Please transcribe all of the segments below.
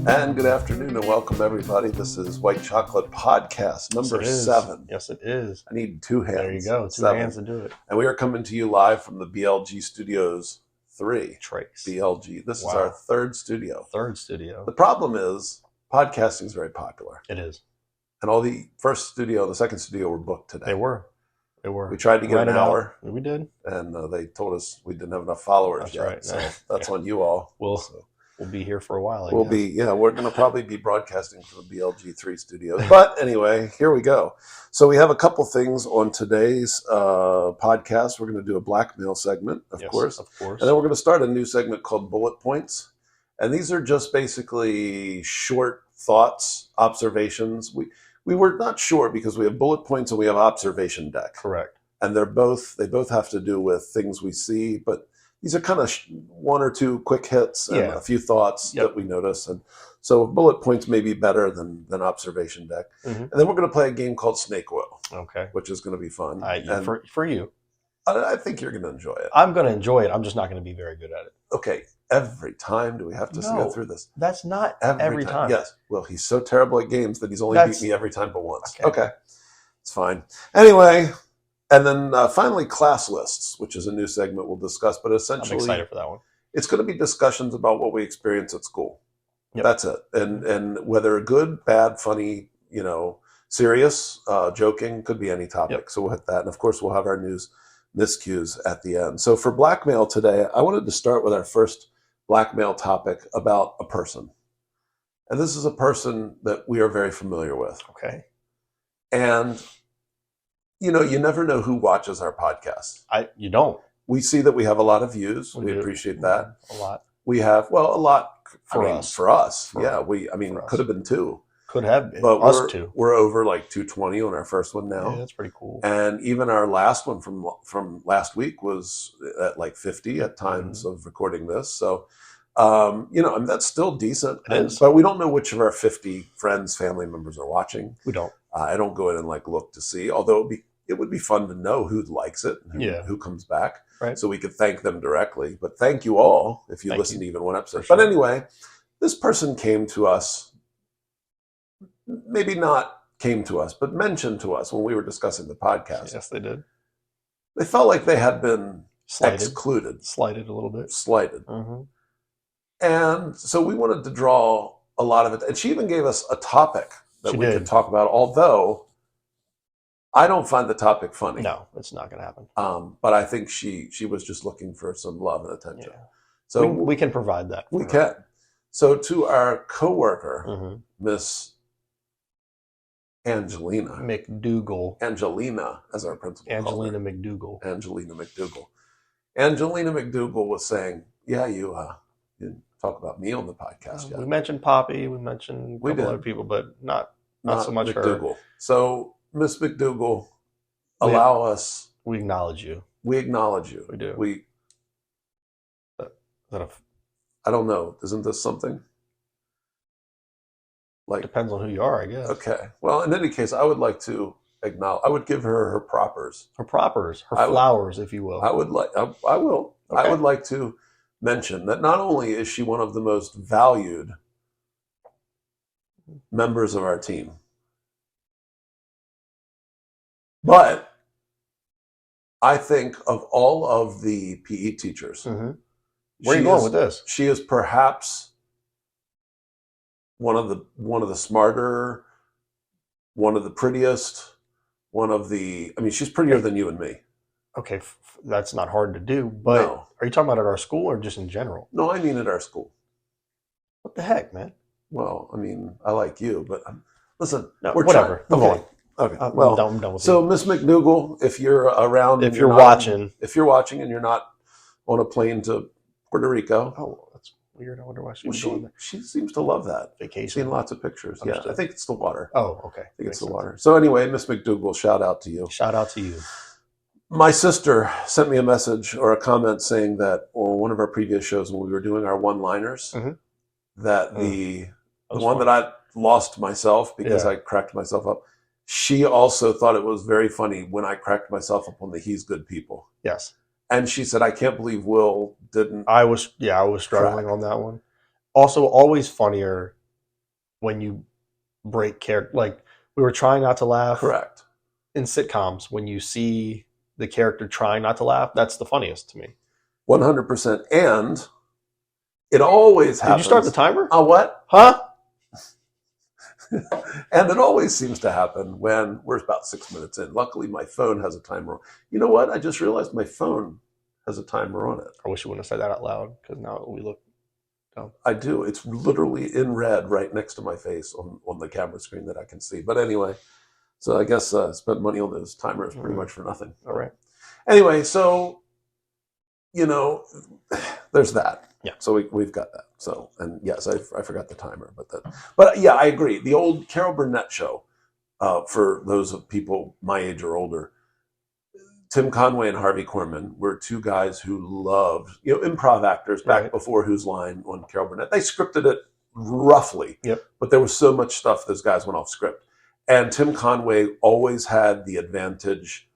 And good afternoon and welcome everybody. This is White Chocolate Podcast number 7. Yes, it is. I need 2 hands. There you go. 2 hands to do it. And we are coming to you live from the BLG Studios 3. Trace. BLG. This is our 3rd studio. 3rd studio. The problem is podcasting is very popular. It is. And all the first studio, the second studio were booked today. They were. We tried to get an hour. We did. And they told us we didn't have enough followers That's yet. right. So that's on you all. We'll be here for a while. We're going to probably be broadcasting from the BLG 3 studios. But anyway, here we go. So we have a couple things on today's podcast. We're going to do a blackmail segment, of course. And then we're going to start a new segment called Bullet Points. And these are just basically short thoughts, observations. We were not short because we have bullet points and we have observation deck. Correct. And they both have to do with things we see, but these are kind of 1 or 2 quick hits and a few thoughts that we notice. And so bullet points may be better than observation deck. Mm-hmm. And then we're going to play a game called Snake Oil. Okay. Which is going to be fun. For you. I think you're going to enjoy it. I'm going to enjoy it. I'm just not going to be very good at it. Okay. Every time do we have to go through this? That's not every time. Yes. Well, he's so terrible at games that he's only beat me every time but once. Okay. It's fine. Anyway. And then finally, class lists, which is a new segment we'll discuss. But essentially, I'm excited for that one. It's going to be discussions about what we experience at school. Yep. That's it. And whether good, bad, funny, serious, joking, could be any topic. Yep. So we'll hit that. And of course, we'll have our news miscues at the end. So for blackmail today, I wanted to start with our first blackmail topic about a person. And this is a person that we are very familiar with. Okay. And you never know who watches our podcast. You don't. We see that we have a lot of views. We appreciate that. A lot. We have, a lot for us. For us. Could have been 2. Could have been. But us 2. We're over like 220 on our first one now. Yeah, that's pretty cool. And even our last one from last week was at like 50 at times of recording this. So, that's still decent. It is. But we don't know which of our 50 friends, family members are watching. We don't. I don't go in and look to see, although it would be fun to know who likes it and who comes back. Right. So we could thank them directly. But thank you all if you listen to even one episode. But anyway, this person came to us, maybe not came to us, but mentioned to us when we were discussing the podcast. Yes, they did. They felt like they had been excluded. Slighted a little bit. Slighted. Mm-hmm. And so we wanted to draw a lot of it. And she even gave us a topic that we could talk about, although I don't find the topic funny. No, it's not going to happen. But I think she was just looking for some love and attention. Yeah. So we can provide that. We can. So to our coworker, Miss Angelina McDougal. Angelina, as our principal. Angelina McDougal. Angelina McDougal. Angelina McDougal was saying, "Yeah, you didn't talk about me on the podcast yet. We mentioned Poppy. We mentioned a couple other people, but not so much McDougal. her. So, Miss McDougal, allow us. We acknowledge you. We acknowledge you. We do. I don't know. Isn't this something? Depends on who you are, I guess. Okay. Well, in any case, I would like to acknowledge. I would give her propers. Her flowers, if you will. I would like. I will. Okay. I would like to mention that not only is she one of the most valued members of our team, but I think of all of the PE teachers, where are you going with this? She is perhaps one of the smarter, one of the prettiest, she's prettier than you and me. Okay, that's not hard to do, but no. Are you talking about at our school or just in general? No, I mean at our school. What the heck, man? Well, I like you, but listen, whatever. Okay. Well, I'm done with so Miss McDougal, if you're around, if you're watching and you're not on a plane to Puerto Rico. Oh, that's weird. I wonder why she was doing that. She seems to love that. Vacation. Seen lots of pictures. Understood. Yeah, I think it's the water. Oh, okay. I think it's the water. So anyway, Miss McDougal, shout out to you. Shout out to you. My sister sent me a message or a comment saying that on one of our previous shows when we were doing our one-liners, that the one that I lost myself because I cracked myself up, she also thought it was very funny when I cracked myself up on the "he's good people." Yes. And she said, I can't believe Will didn't. I was struggling on that one. Also, always funnier when you break character. Like, we were trying not to laugh. Correct. In sitcoms, when you see the character trying not to laugh, that's the funniest to me. 100%. And it always happens. Did you start the timer? Oh, what? Huh? And it always seems to happen when we're about 6 minutes in. Luckily, my phone has a timer. You know what? I just realized my phone has a timer on it. I wish you wouldn't have said that out loud, because now we look dumb. I do. It's literally in red right next to my face on the camera screen that I can see. But anyway, so I guess I spent money on those timers pretty much for nothing. All right. Anyway, so, there's that. Yeah. So we've got that. So, and yes, I forgot the timer, but yeah, I agree. The old Carol Burnett show, for those of people my age or older, Tim Conway and Harvey Korman were two guys who loved, improv actors back before Whose Line on Carol Burnett. They scripted it roughly, but there was so much stuff those guys went off script. And Tim Conway always had the advantage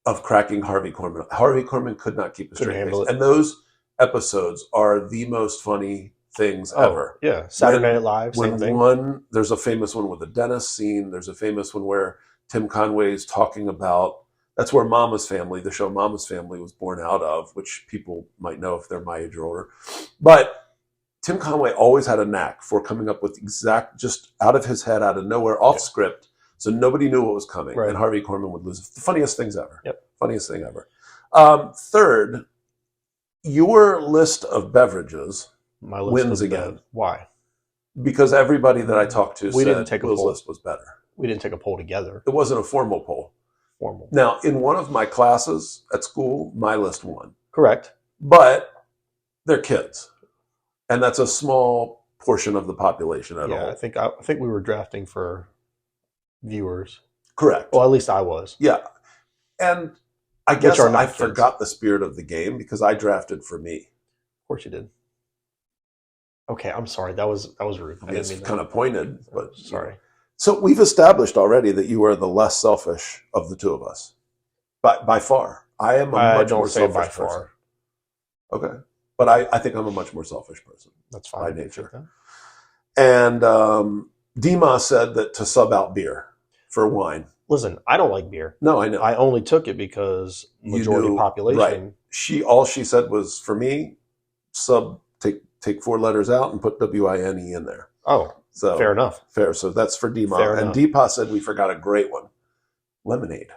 of cracking Harvey Korman. Harvey Korman could not keep a straight face. And those episodes are the most funny things ever. Yeah, Saturday Night Live, same thing. There's a famous one with a dentist scene. There's a famous one where Tim Conway is talking about, that's where Mama's Family, the show Mama's Family, was born out of, which people might know if they're my age or older. But Tim Conway always had a knack for coming up with just out of his head, out of nowhere, off script, so nobody knew what was coming. And Harvey Korman would lose. The funniest things ever. Funniest thing ever. Third, your list of beverages wins again. Why? Because everybody that I talked to said Will's list was better. We didn't take a poll together. It wasn't a formal poll. Formal. Now, in one of my classes at school, my list won. Correct. But they're kids. And that's a small portion of the population at all. Yeah, I think we were drafting for viewers. Correct. Well, at least I was. Yeah. And I guess I forgot the spirit of the game because I drafted for me. Of course you did. Okay, I'm sorry. That was rude. I mean, it's kind of pointed, but sorry. So we've established already that you are the less selfish of the two of us, by far. I am a much more selfish person. Okay, but I think I'm a much more selfish person. That's fine by nature. And Dima said that to sub out beer for wine. Listen, I don't like beer. No, I know. I only took it because majority population. Right. All she said was, for me, take 4 letters out and put WINE in there. Oh, so fair enough. Fair. So that's for Dima. Fair and Deepa said we forgot a great one. Lemonade.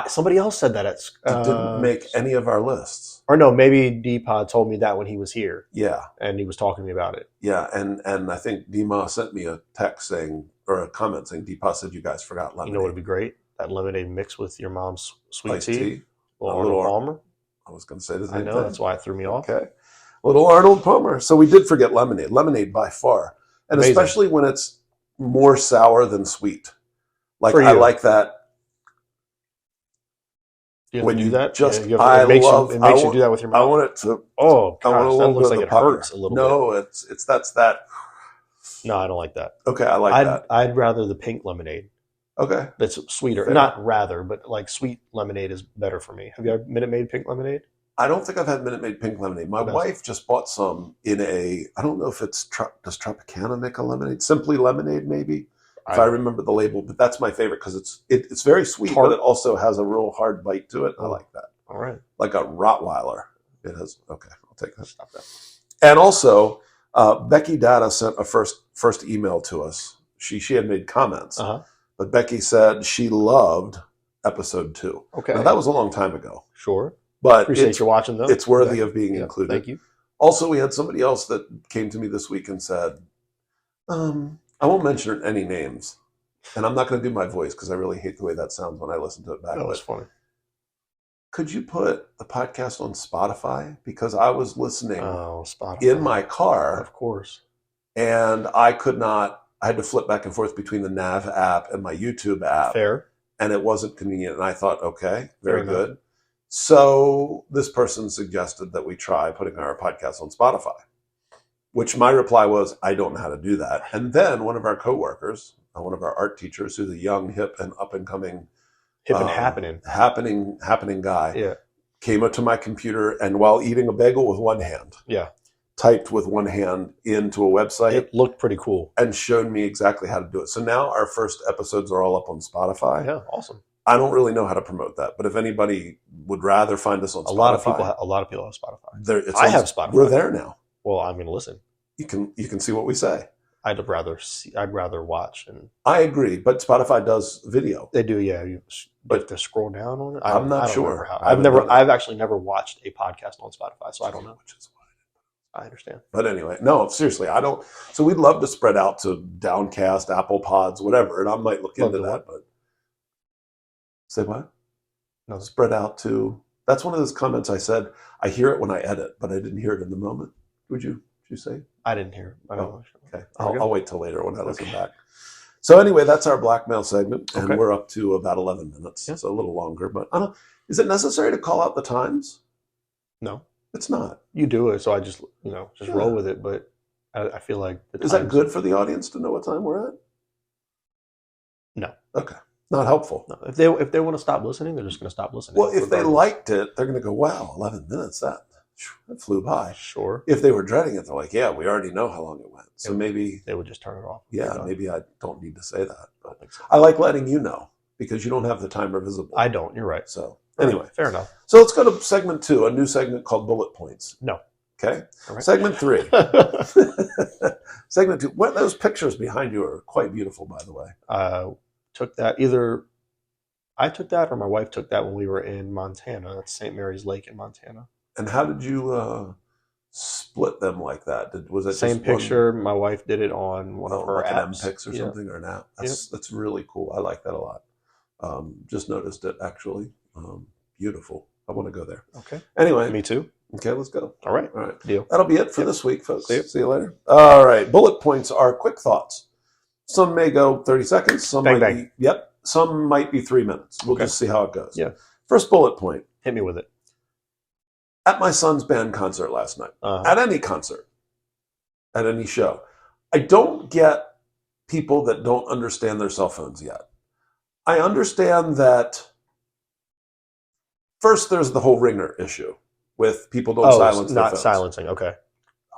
Somebody else said that it didn't make any of our lists. Or no, maybe Deepa told me that when he was here. Yeah. And he was talking to me about it. Yeah, and I think Dima sent me a text saying, or a comment saying, Deepa said you guys forgot lemonade. You know what would be great? That lemonade mixed with your mom's sweet Iced tea. Arnold Palmer. I was going to say the same thing. I know, thing. that's why it threw me off. Okay. Little Arnold Palmer. So we did forget lemonade. Lemonade by far. And amazing. Especially when it's more sour than sweet. Like, I like that. When you do that, just it makes you do that with your mouth. I want it to. Oh, gosh, that looks like it hurts a little bit. No, it's that. No, I don't like that. Okay, I like that. I'd rather the pink lemonade. Okay, that's sweeter. Fair. Not rather, but like sweet lemonade is better for me. Have you had Minute Maid pink lemonade? I don't think I've had Minute Maid pink lemonade. My wife just bought some in a. I don't know if it's does Tropicana make a lemonade? Simply Lemonade, maybe. If I remember the label, but that's my favorite because it's very sweet, but it also has a real hard bite to it. I like that. All right. Like a Rottweiler. It has, okay, I'll take that. Stop that. And also, Becky Data sent a first email to us. She had made comments, but Becky said she loved episode 2. Okay. Now, that was a long time ago. Sure. But appreciate you watching though. It's worthy of being included. Thank you. Also, we had somebody else that came to me this week and said, I won't mention any names, and I'm not going to do my voice because I really hate the way that sounds when I listen to it back. No, it's funny. Could you put the podcast on Spotify? Because I was listening in my car. Of course. And I could not, I had to flip back and forth between the Nav app and my YouTube app. Fair. And it wasn't convenient. And I thought, okay, very good. So this person suggested that we try putting our podcast on Spotify. Which my reply was, I don't know how to do that. And then one of our coworkers, one of our art teachers, who's a young, hip, and up-and-coming, happening guy, came up to my computer and while eating a bagel with one hand, typed with one hand into a website. It looked pretty cool. And showed me exactly how to do it. So now our first episodes are all up on Spotify. Yeah, awesome. I don't really know how to promote that, but if anybody would rather find us on Spotify, a lot of people have Spotify. I have Spotify. We're there now. Well, I'm going to listen. You can see what we say. I'd rather watch. And I agree, but Spotify does video. They do, yeah. You have to scroll down on it. I'm not sure. I've actually never watched a podcast on Spotify, so I don't know. Which is I understand. But anyway, no, seriously, I don't. So we'd love to spread out to Downcast, Apple Pods, whatever, and I might look into that. But say what? No, spread out to. That's one of those comments I said. I hear it when I edit, but I didn't hear it in the moment. Did you say? I didn't hear it. Okay, I'll wait till later when I listen back. So anyway, that's our blackmail segment, and we're up to about 11 minutes. Yeah. So a little longer, but I don't. Is it necessary to call out the times? No. It's not. You do it, so I just roll with it. But I feel like is that good for the audience to know what time we're at? No. Okay. Not helpful. No. If they want to stop listening, they're just going to stop listening. Well, if they liked it, they're going to go, "Wow, 11 minutes. That flew by." Sure. If they were dreading it, they're like, "Yeah, we already know how long it went." So maybe they would just turn it off. Yeah, maybe I don't need to say that. But I like letting you know because you don't have the timer visible. I don't. You're right. So. Anyway, fair enough. So let's go to segment 2, a new segment called Bullet Points. No. Okay. Right. Segment 3. Segment 2. What those pictures behind you are quite beautiful, by the way. Took that either I took that or my wife took that when we were in Montana. That's St. Mary's Lake in Montana. And how did you split them like that? Was it same just picture? My wife did it on one of her like apps. an MPix or something or an app. That's really cool. I like that a lot. Just noticed it actually. Beautiful. I want to go there. Okay. Anyway. Me too. Okay, let's go. All right. Deal. That'll be it for this week, folks. See you later. All right. Bullet points are quick thoughts. Some may go 30 seconds. Some might be, some might be 3 minutes. We'll just see how it goes. Yeah. First bullet point. Hit me with it. At my son's band concert last night, at any concert, at any show, I don't get people that don't understand their cell phones yet. I understand that. First, there's the whole ringer issue with people don't silence their phones. Not silencing, okay.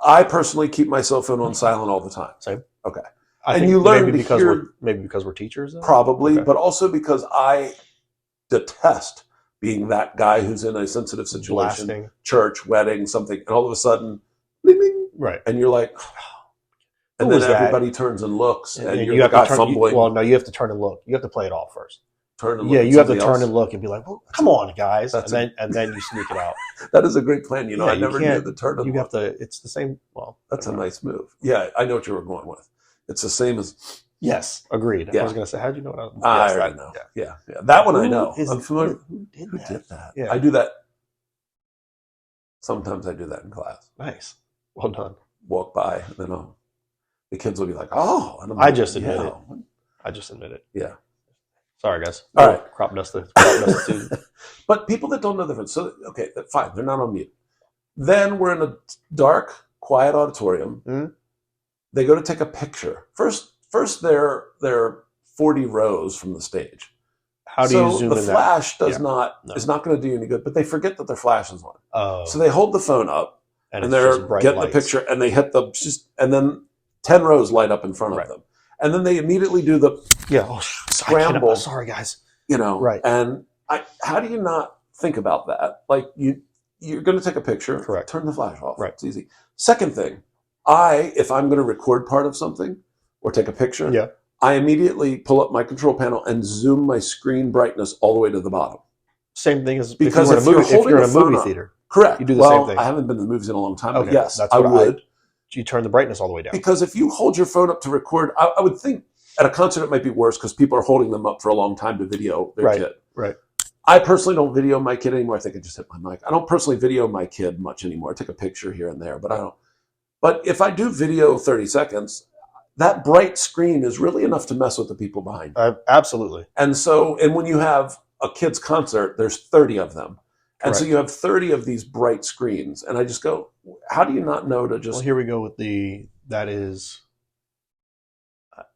I personally keep my cell phone on silent all the time. Same. Okay. And you learn maybe because we're teachers, though? Probably, but also because I detest being that guy who's in a sensitive situation, blasting. Church, wedding, something, and all of a sudden, bling, bling, right? And you're like, and then everybody turns and looks, and you're the guy fumbling. Well, no, you have to turn and look. You have to play it off first. You have to turn and look and be like, well, come on, guys. And then you sneak it out. That is a great plan. I never knew the turn and look. You have to, it's the same. Well, that's a nice move. Yeah, I know what you were going with. It's the same as. Yes, agreed. Yeah. I was going to say, how'd you know? I already know. Yeah. That one I know. I'm familiar. Who did that? Yeah. I do that. Sometimes I do that in class. Nice. Well done. Walk by, and then the kids will be like, "Oh," and I just admit it. I just admit it. Yeah. Sorry, guys. All right. Crop dust the But people that don't know the difference, so okay, fine, they're not on mute. Then we're in a dark, quiet auditorium. Mm-hmm. They go to take a picture. First, they're 40 rows from the stage. How do you zoom in? The flash is not going to do you any good. But they forget that their flash is on. Oh. So they hold the phone up, and they're getting the picture, and they hit and then 10 rows light up in front of them. And then they immediately do the scramble. Sorry, guys. Right. And how do you not think about that? Like you're going to take a picture. Correct. Turn the flash off. Right. It's easy. Second thing, if I'm going to record part of something or take a picture, I immediately pull up my control panel and zoom my screen brightness all the way to the bottom. Same thing as because if you're in a movie theater. Correct. You do the same thing. I haven't been to the movies in a long time, okay. But yes, that's I would. You turn the brightness all the way down. Because if you hold your phone up to record, I would think at a concert it might be worse because people are holding them up for a long time to video their kid. Right. I personally don't video my kid anymore. I think I just hit my mic. I don't personally video my kid much anymore. I take a picture here and there, but I don't. But if I do video 30 seconds, that bright screen is really enough to mess with the people behind you. Absolutely. And when you have a kid's concert, there's 30 of them. And so you have 30 of these bright screens. And I just go, how do you not know to just... Well, here we go with that is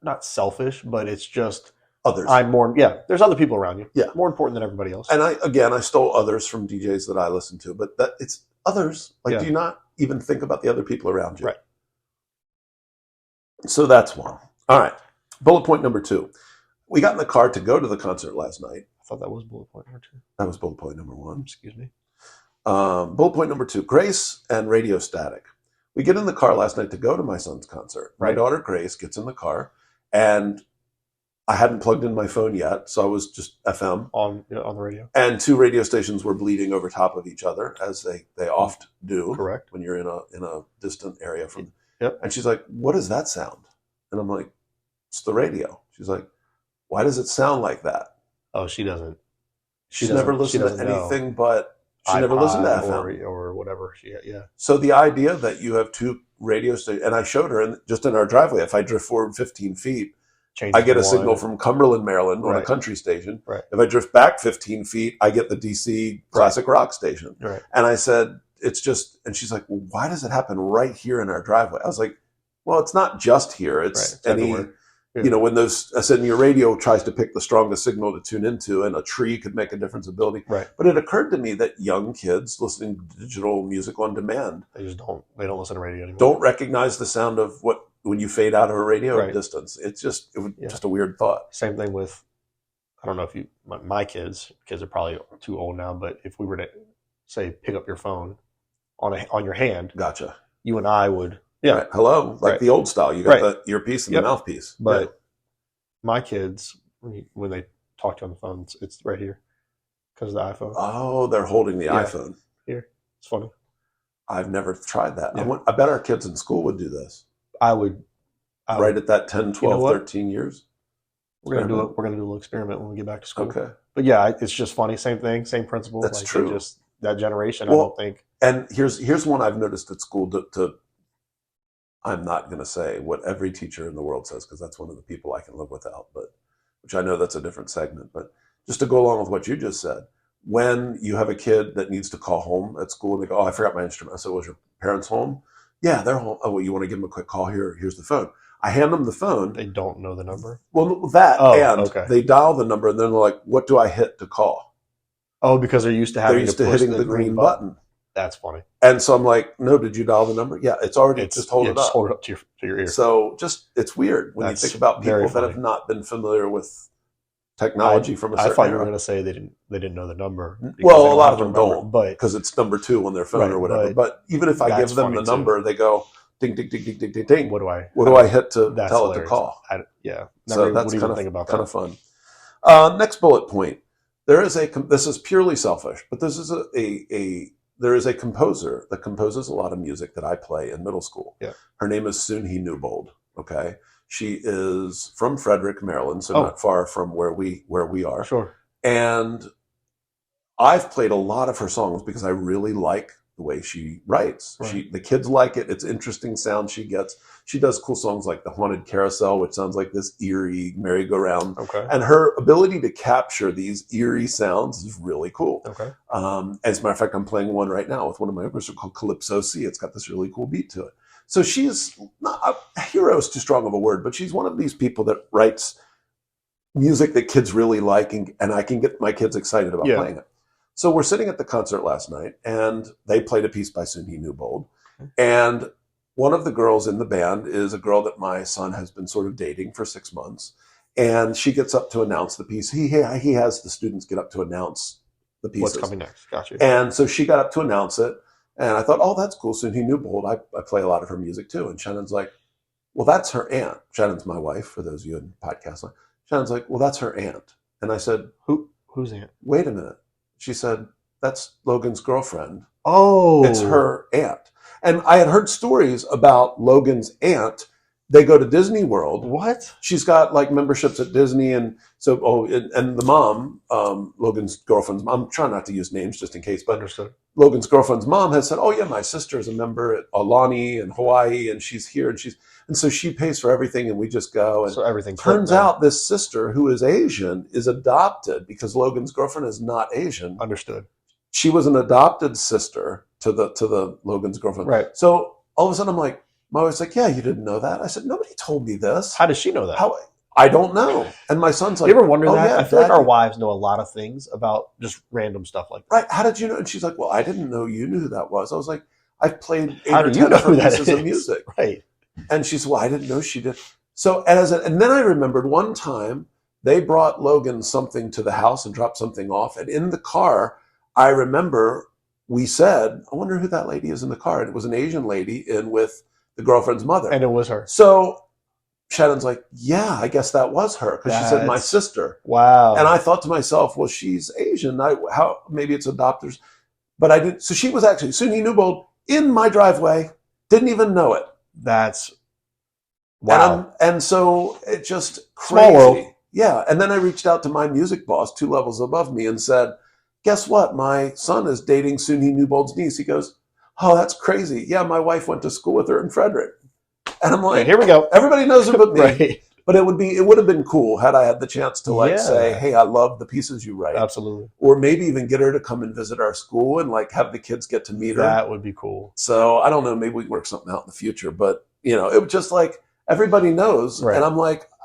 not selfish, but it's just... Others. There's other people around you. Yeah. More important than everybody else. And I stole others from DJs that I listen to, but it's others. Do you not... even think about the other people around you. Right. So that's one. All right. Bullet point number 2. We got in the car to go to the concert last night. I thought that was bullet point number 2. That was bullet point number 1. Excuse me. Bullet point number 2, Grace and Radio Static. We get in the car last night to go to my son's concert. Right. My daughter Grace gets in the car, and I hadn't plugged in my phone yet, so I was just FM on the radio. And 2 radio stations were bleeding over top of each other, as they oft do. Correct. When you're in a distant area from. Yep. And she's like, "What is that sound?" And I'm like, "It's the radio." She's like, "Why does it sound like that?" Oh, she doesn't. She's never listened to anything but. She never listened to FM or whatever. Yeah. So the idea that you have 2 radio stations, and I showed her just in our driveway, if I drift forward 15 feet, I get a signal from Cumberland, Maryland on a country station. Right. If I drift back 15 feet, I get the DC classic rock station. Right. And I said, it's just, and she's like, well, why does it happen right here in our driveway? I was like, well, it's not just here. It's everywhere. When I said your radio tries to pick the strongest signal to tune into, and a tree could make a difference of building. Right. But it occurred to me that young kids listening to digital music on demand, they don't listen to radio anymore. Don't recognize the sound of when you fade out of a radio distance. It's just just a weird thought. Same thing with, I don't know if my kids are probably too old now, but if we were to say pick up your phone on your hand, gotcha. You and I would. Yeah. Right. Hello. Like the old style. You got the earpiece and the mouthpiece. But my kids, when they talk to you on the phone, it's right here because of the iPhone. Oh, they're holding the iPhone. Here. It's funny. I've never tried that. Yeah. I bet our kids in school would do this. I would. Right at that 10, 12, 13 years. We're going to do it. We're going to do a little experiment when we get back to school. Okay. But yeah, it's just funny. Same thing, same principle. That's true. Just that generation, I don't think. And here's one I've noticed at school to I'm not going to say what every teacher in the world says, because that's one of the people I can live without, but which I know that's a different segment. But just to go along with what you just said, when you have a kid that needs to call home at school and they go, "Oh, I forgot my instrument." I said, "Was your parents home?" "Yeah, they're home." "Oh, well, you want to give them a quick call? Here's the phone." I hand them the phone. They don't know the number? Well, they dial the number, and then they're like, "What do I hit to call?" Oh, because they're used to hitting the green button. That's funny. And so I'm like, "No, did you dial the number?" "Yeah, it's already, just hold it up." Just hold it up to your ear. So it's weird when you think about people that have not been familiar with technology from a certain I thought you were era. going to say they didn't know the number. Well, a lot of them don't, but because it's number 2 on their phone or whatever. But even if I give them the number, they go ding, ding, ding, ding, ding, ding, ding. What do I hit to tell it to call? So that's kind of fun. Next bullet point. This is purely selfish, but this is there is a composer that composes a lot of music that I play in middle school. Yeah. Her name is Soon-Hee Newbold. Okay. She is from Frederick, Maryland, so not far from where we are. Sure. And I've played a lot of her songs because I really like the way she writes. Right. The kids like it. It's interesting sound she gets. She does cool songs like The Haunted Carousel, which sounds like this eerie merry-go-round. Okay. And her ability to capture these eerie sounds is really cool. Okay. As a matter of fact, I'm playing one right now with one of my members called Calypso C. It's got this really cool beat to it. So she's not a hero is too strong of a word, but she's one of these people that writes music that kids really like, and I can get my kids excited about playing it. So we're sitting at the concert last night, and they played a piece by Soon-Hee Newbold. And one of the girls in the band is a girl that my son has been sort of dating for 6 months. And she gets up to announce the piece. He has the students get up to announce the pieces. What's coming next? Gotcha. And so she got up to announce it. And I thought, oh, that's cool. Soon-Hee Newbold. I play a lot of her music too. And Shannon's like, well, that's her aunt. Shannon's my wife, for those of you in podcast land. Shannon's like, well, that's her aunt. And I said, whose aunt? Wait a minute. She said, that's Logan's girlfriend. Oh. It's her aunt. And I had heard stories about Logan's aunt. They go to Disney World. What? She's got like memberships at Disney. And so, and the mom, Logan's girlfriend's mom, I'm trying not to use names just in case, but Understood. Logan's girlfriend's mom has said, oh yeah, my sister is a member at Aulani in Hawaii, and she's here, and so she pays for everything, and we just go. And so everything turns out this sister, who is Asian, is adopted because Logan's girlfriend is not Asian. Understood. She was an adopted sister to the Logan's girlfriend. Right. So all of a sudden I'm like, my wife's like, yeah, you didn't know that? I said, nobody told me this. How does she know that? I don't know. And my son's like, you ever wonder that? Yeah, I feel like our wives know a lot of things about just random stuff like that. Right. How did you know? And she's like, well, I didn't know you knew who that was. I was like, I've played 8 How or do you 10 know of her who that pieces of is? music. Right. And she said, well, I didn't know she did. So, and then I remembered one time they brought Logan something to the house and dropped something off. And in the car, I remember we said, I wonder who that lady is in the car. And it was an Asian lady in with the girlfriend's mother. And it was her. So Shannon's like, yeah, I guess that was her. Because she said, my sister. Wow. And I thought to myself, well, she's Asian. How maybe it's adopters. But I didn't. So she was actually Suni Newbold in my driveway. Didn't even know it. That's wow. And so it just crazy. Small world. Yeah. And then I reached out to my music boss 2 levels above me and said, guess what? My son is dating Suni Newbold's niece. He goes, oh, that's crazy. Yeah, my wife went to school with her in Frederick. And I'm like, here we go. Everybody knows her but me. Right. But it would have been cool had I had the chance to say, hey, I love the pieces you write. Absolutely. Or maybe even get her to come and visit our school and have the kids get to meet her. That would be cool. So I don't know, maybe we can work something out in the future. But, it was just everybody knows. Right. And I'm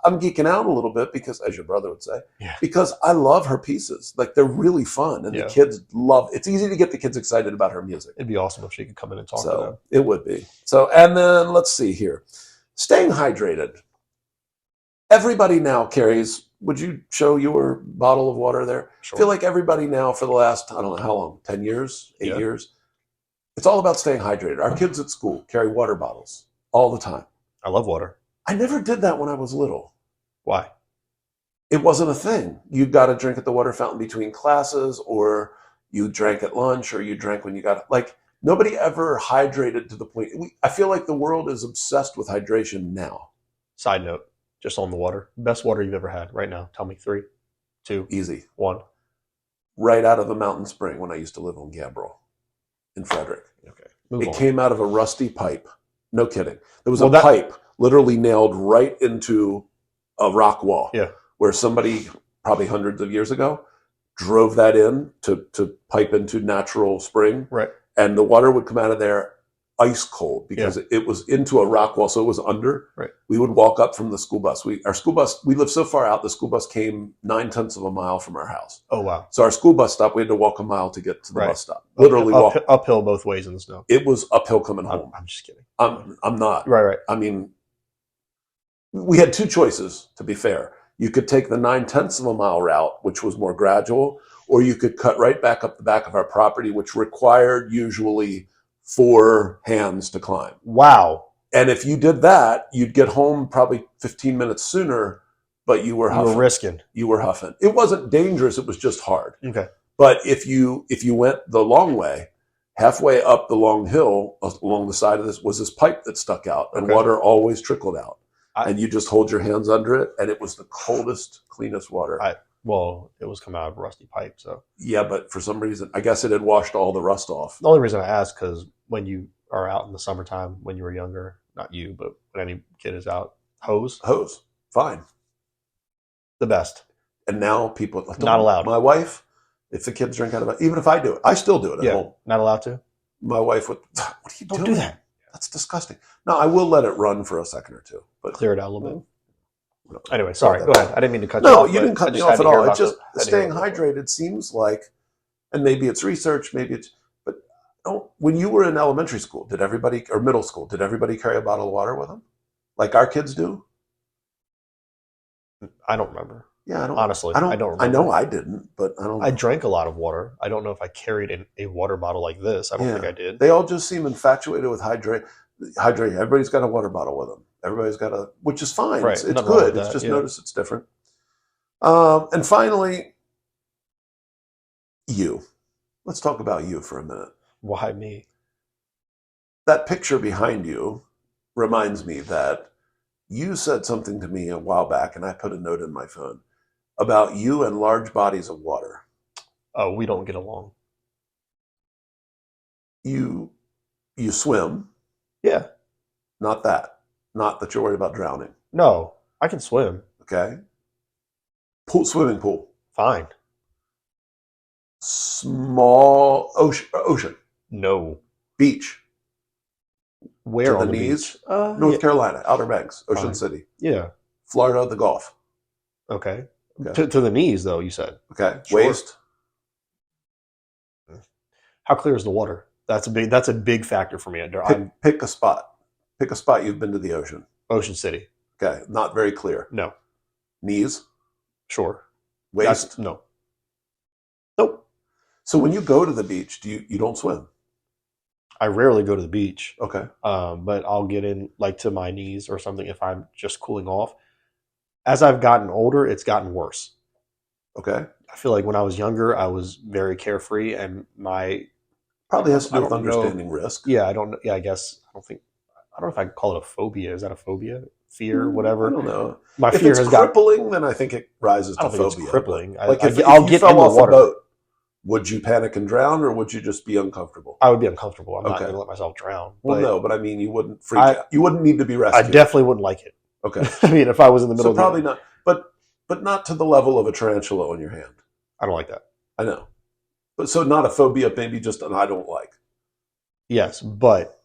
I'm geeking out a little bit because, as your brother would say, because I love her pieces. They're really fun. And the kids love, it's easy to get the kids excited about her music. It'd be awesome if she could come in and talk to them. It would be. So, and then let's see here. Staying hydrated. Everybody now carries, would you show your bottle of water there? Sure. I feel like everybody now for the last, I don't know how long, 10 years, 8 years, it's all about staying hydrated. Our kids at school carry water bottles all the time. I love water. I never did that when I was little. Why? It wasn't a thing. You got to drink at the water fountain between classes, or you drank at lunch, or you drank when you got, nobody ever hydrated to the point. I feel like the world is obsessed with hydration now. Side note. Just on the water. Best water you've ever had right now. Tell me 3, 2, easy. 1. Right out of the mountain spring when I used to live on Gabriel in Frederick. Okay. It came out of a rusty pipe. No kidding. There was a pipe literally nailed right into a rock wall. Yeah. Where somebody, probably hundreds of years ago, drove that in to pipe into natural spring. Right. And the water would come out of there ice cold because it was into a rock wall, so it was under. Right. We would walk up from the school bus. We lived so far out, the school bus came 9/10 of a mile from our house. Oh, wow. So our school bus stop, we had to walk a mile to get to the bus stop. Literally uphill both ways in the snow. It was uphill coming home. I'm just kidding. I'm not. Right. I mean, we had 2 choices, to be fair. You could take the 9/10 of a mile route, which was more gradual, or you could cut right back up the back of our property, which required usually 4 hands to climb. Wow. And if you did that, you'd get home probably 15 minutes sooner, but you were huffing. You were risking. You were huffing. It wasn't dangerous, it was just hard. Okay. But if you went the long way, halfway up the long hill along the side of this was this pipe that stuck out, and water always trickled out. And you just hold your hands under it, and it was the coldest, cleanest water. Well, it was coming out of a rusty pipe, so. Yeah, but for some reason, I guess it had washed all the rust off. The only reason I asked, because when you are out in the summertime, when you were younger, not you, but when any kid is out, hose, fine. The best. And now people... Not allowed. My wife, if the kids drink out of it, even if I do it, I still do it at home. Not allowed to? My wife would... What are you doing? Don't do that. That's disgusting. No, I will let it run for a second or two. But clear it out a little bit. Anyway, sorry. Go ahead. I didn't mean to cut you off. No, you didn't cut me off at all. It's just staying hydrated seems like, and maybe it's research, but when you were in elementary school, or middle school, did everybody carry a bottle of water with them? Like our kids do? I don't remember. Yeah, honestly, I don't remember. I know I didn't, but I don't. I drank a lot of water. I don't know if I carried a water bottle like this. I don't think I did. They all just seem infatuated with hydrating. Everybody's got a water bottle with them. Everybody's got which is fine. Right. It's good. It's just notice it's different. And finally, you. Let's talk about you for a minute. Why me? That picture behind you reminds me that you said something to me a while back, and I put a note in my phone about you and large bodies of water. Oh, we don't get along. You swim. Yeah. Not that you're worried about drowning. No, I can swim. Okay. Swimming pool. Fine. Small ocean. No. Beach. Where to on the knees? Beach? North Carolina, Outer Banks, Ocean Fine. City. Yeah. Florida, the Gulf. Okay. To the knees, though, you said. Okay. Sure. Waist. How clear is the water That's a big factor for me. Pick a spot. Pick a spot you've been to the ocean. Ocean City. Okay, not very clear. No. Knees? Sure. Waist? No. Nope. So when you go to the beach, you don't swim? I rarely go to the beach. Okay. But I'll get in like to my knees or something if I'm just cooling off. As I've gotten older, it's gotten worse. Okay. I feel like when I was younger, I was very carefree, and probably has to do with understanding risk. Yeah, I don't know. Yeah, I don't know if I could call it a phobia. Is that a phobia? Fear, whatever. I don't know. My if fear it's has crippling, then I think it rises to I don't think phobia. it's crippling. Like if I'll you get fell in the off water. a boat, would you panic and drown, or would you just be uncomfortable? I would be uncomfortable. I'm not Okay. going to let myself drown. Well, no, but I mean, you wouldn't freak out. You wouldn't need to be rescued. I definitely wouldn't like it. Okay. I mean, if I was in the middle So of probably not, but not to the level of a tarantula on your hand. I don't like that. I know. But so not a phobia, maybe just an I don't like. Yes, but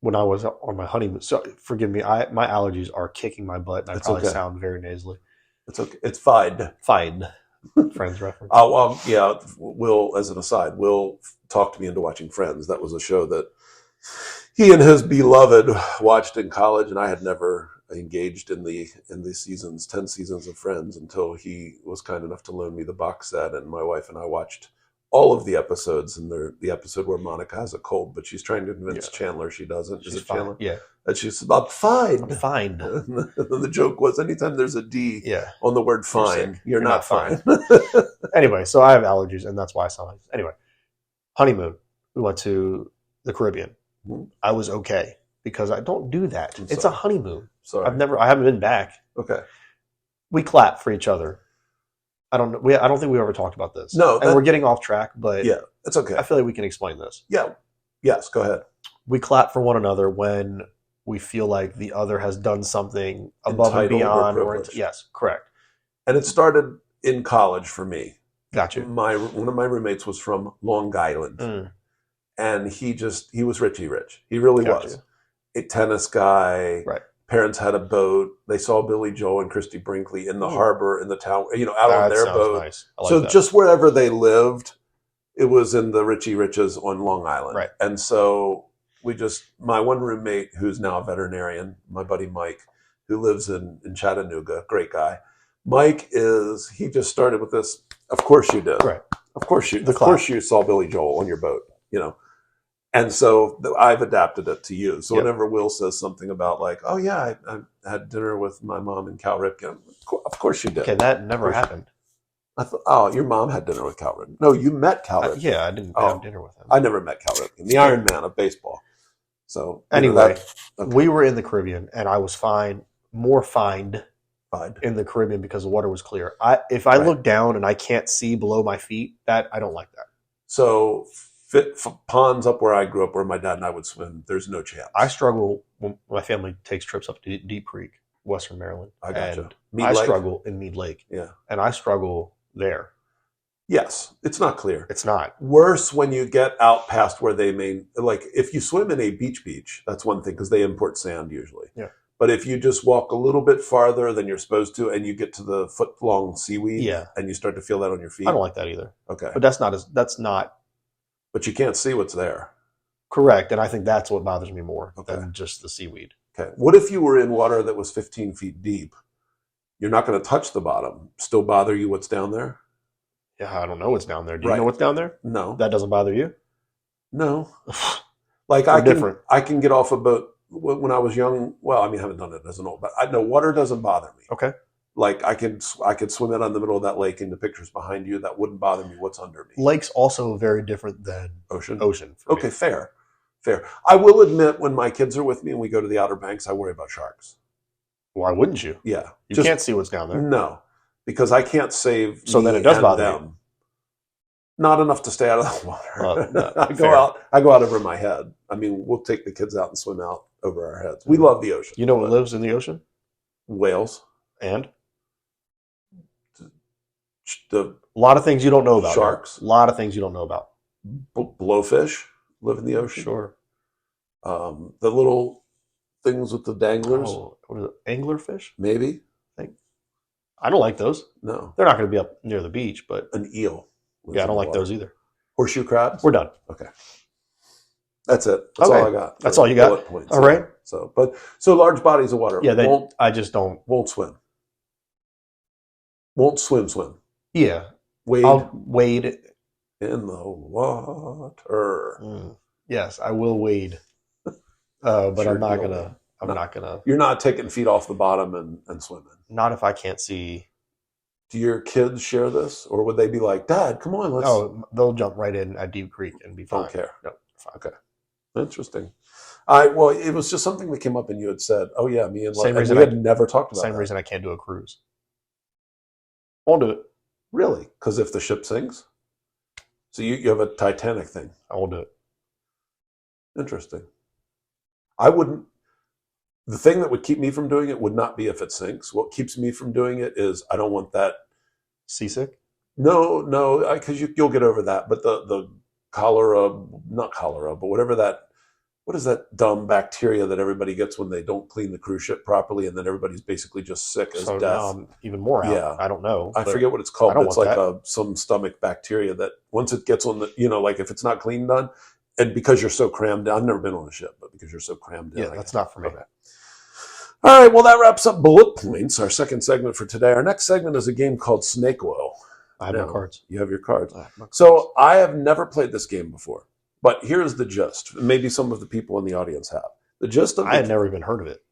when I was on my honeymoon, so forgive me, my allergies are kicking my butt, and I probably sound very nasally. It's okay. It's fine. Fine. Friends reference. Yeah. Will, as an aside, Will talked me into watching Friends. That was a show that he and his beloved watched in college, and I had never engaged in the 10 seasons of Friends until he was kind enough to loan me the box set, and my wife and I watched all of the episodes, and the episode where Monica has a cold, but she's trying to convince Chandler she doesn't. She's fine. Chandler? Yeah. And she's about fine. I'm fine. The joke was anytime there's a D on the word fine, you're not fine. Anyway, so I have allergies, and that's why I sound like this. Anyway, honeymoon. We went to the Caribbean. Mm-hmm. I was okay because I don't do that. It's a honeymoon. Sorry. I haven't been back. Okay. We clap for each other. I don't know. I don't think we ever talked about this. No. And we're getting off track, but yeah, it's okay. I feel like we can explain this. Yeah. Yes, go ahead. We clap for one another when we feel like the other has done something above and beyond. Yes, correct. And it started in college for me. Gotcha. One of my roommates was from Long Island. And he was Richie Rich. He really was. A tennis guy. Right. Parents had a boat. They saw Billy Joel and Christy Brinkley in the harbor, in the town, out on their boat. Nice. I like so that. Just wherever they lived, it was in the Richie Riches on Long Island. Right. And so my one roommate, who's now a veterinarian, my buddy Mike, who lives in Chattanooga, great guy. Mike he just started with this. Of course you did. Right. Of course you saw Billy Joel on your boat, And so I've adapted it to you. So whenever Will says something about like, oh yeah, I had dinner with my mom in Cal Ripken. Of course you did. Okay, that never happened. I thought, your mom had dinner with Cal Ripken. No, you met Cal Ripken. Yeah, I didn't have dinner with him. I never met Cal Ripken, the Iron Man of baseball. So anyway, we were in the Caribbean, and I was more fined in the Caribbean because the water was clear. If I look down and I can't see below my feet, I don't like that. So ponds up where I grew up, where my dad and I would swim, there's no chance. I struggle when my family takes trips up to Deep Creek, Western Maryland. I gotcha. I struggle in Mead Lake. Yeah. And I struggle there. Yes, it's not clear. It's not. Worse when you get out past where like if you swim in a beach, that's one thing because they import sand usually. Yeah. But if you just walk a little bit farther than you're supposed to and you get to the foot-long seaweed and you start to feel that on your feet. I don't like that either. Okay. But that's not. But you can't see what's there. Correct. And I think that's what bothers me more than just the seaweed. Okay. What if you were in water that was 15 feet deep? You're not going to touch the bottom. Still bother you what's down there? Yeah, I don't know what's down there. Do you know what's down there? No. That doesn't bother you? No. Like I can get off a boat when I was young. Well, I mean, I haven't done it as an old, but I know water doesn't bother me. Okay. Like I could swim out on the middle of that lake in the pictures behind you. That wouldn't bother me. What's under me? Lake's also very different than ocean. Okay, me. Fair. I will admit when my kids are with me and we go to the Outer Banks, I worry about sharks. Why wouldn't you? Yeah. You can't see what's down there. No, because I can't save. So then it does bother them. Not enough to stay out of the water. No, I go out over my head. I mean, we'll take the kids out and swim out over our heads. We love the ocean. You know what lives in the ocean? Whales. And? A lot of things you don't know about. Sharks. A lot of things you don't know about. Blowfish live in the ocean. Sure. The little things with the danglers. Oh, what is it? Anglerfish? Maybe. I don't like those. No. They're not going to be up near the beach, but an eel. Yeah, I don't like those either. Horseshoe crabs? We're done. Okay. That's it. That's all I got. That's all you got? Points. All right. So large bodies of water. Yeah, I just don't. Won't swim. Won't swim. Yeah. Wade. I'll wade. In the water. Yes, I will wade. But sure, I'm not gonna. You're not taking feet off the bottom and swimming. Not if I can't see. Do your kids share this, or would they be like, "Dad, come on, let's"? Oh, they'll jump right in at Deep Creek and be fine. Don't care. No, fine. Okay, interesting. Well, it was just something that came up, and you had said, "Oh yeah, me and we had never talked about." Same reason I can't do a cruise. Won't do it. Really? Because if the ship sinks, so you have a Titanic thing. I won't do it. Interesting. I wouldn't. The thing that would keep me from doing it would not be if it sinks. What keeps me from doing it is I don't want that. Seasick? No, because you'll get over that. But the cholera, not cholera, but whatever that, what is that dumb bacteria that everybody gets when they don't clean the cruise ship properly, and then everybody's basically just sick as death. Now I'm even more out. Yeah. I don't know. I forget what it's called. But it's like some stomach bacteria that once it gets on the, like if it's not clean done, and because you're so crammed down, I've never been on a ship, but because you're so crammed in. Yeah, that's not for me. Okay. All right, well, that wraps up bullet points, our second segment for today. Our next segment is a game called Snake Oil. I have my cards. You have your cards. So I have never played this game before, but here's the gist. Maybe some of the people in the audience have. The gist of I had never even heard of it.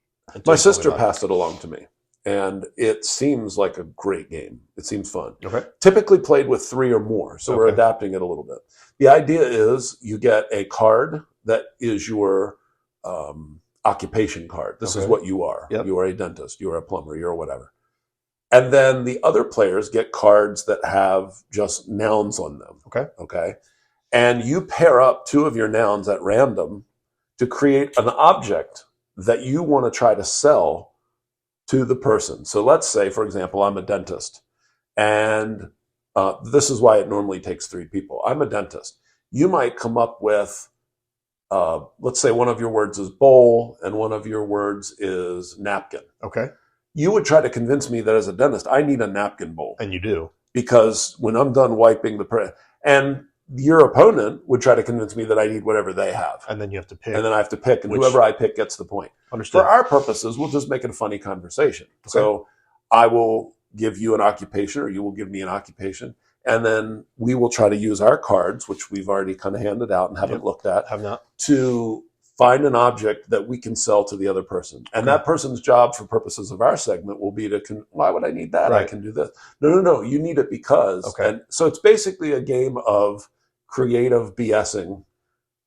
My sister passed it along to me, and it seems like a great game. It seems fun. Okay. Typically played with 3 or more, so we're adapting it a little bit. The idea is you get a card that is your occupation card. This is what you are. Yep. You are a dentist. You are a plumber. You're whatever. And then the other players get cards that have just nouns on them. Okay. And you pair up 2 of your nouns at random to create an object that you want to try to sell to the person. So let's say, for example, I'm a dentist, and this is why it normally takes 3 people. I'm a dentist. You might come up with, let's say one of your words is bowl and one of your words is napkin. Okay. You would try to convince me that as a dentist, I need a napkin bowl. And you do. Because when I'm done wiping and your opponent would try to convince me that I need whatever they have. And then you have to pick. And then I have to pick, and whoever I pick gets the point. Understood. For our purposes, we'll just make it a funny conversation. Okay. So I will give you an occupation, or you will give me an occupation, and then we will try to use our cards, which we've already kind of handed out and haven't looked at, have not, to find an object that we can sell to the other person. And that person's job for purposes of our segment will be to, why would I need that? Right. I can do this. No, you need it because. Okay. And so it's basically a game of creative BSing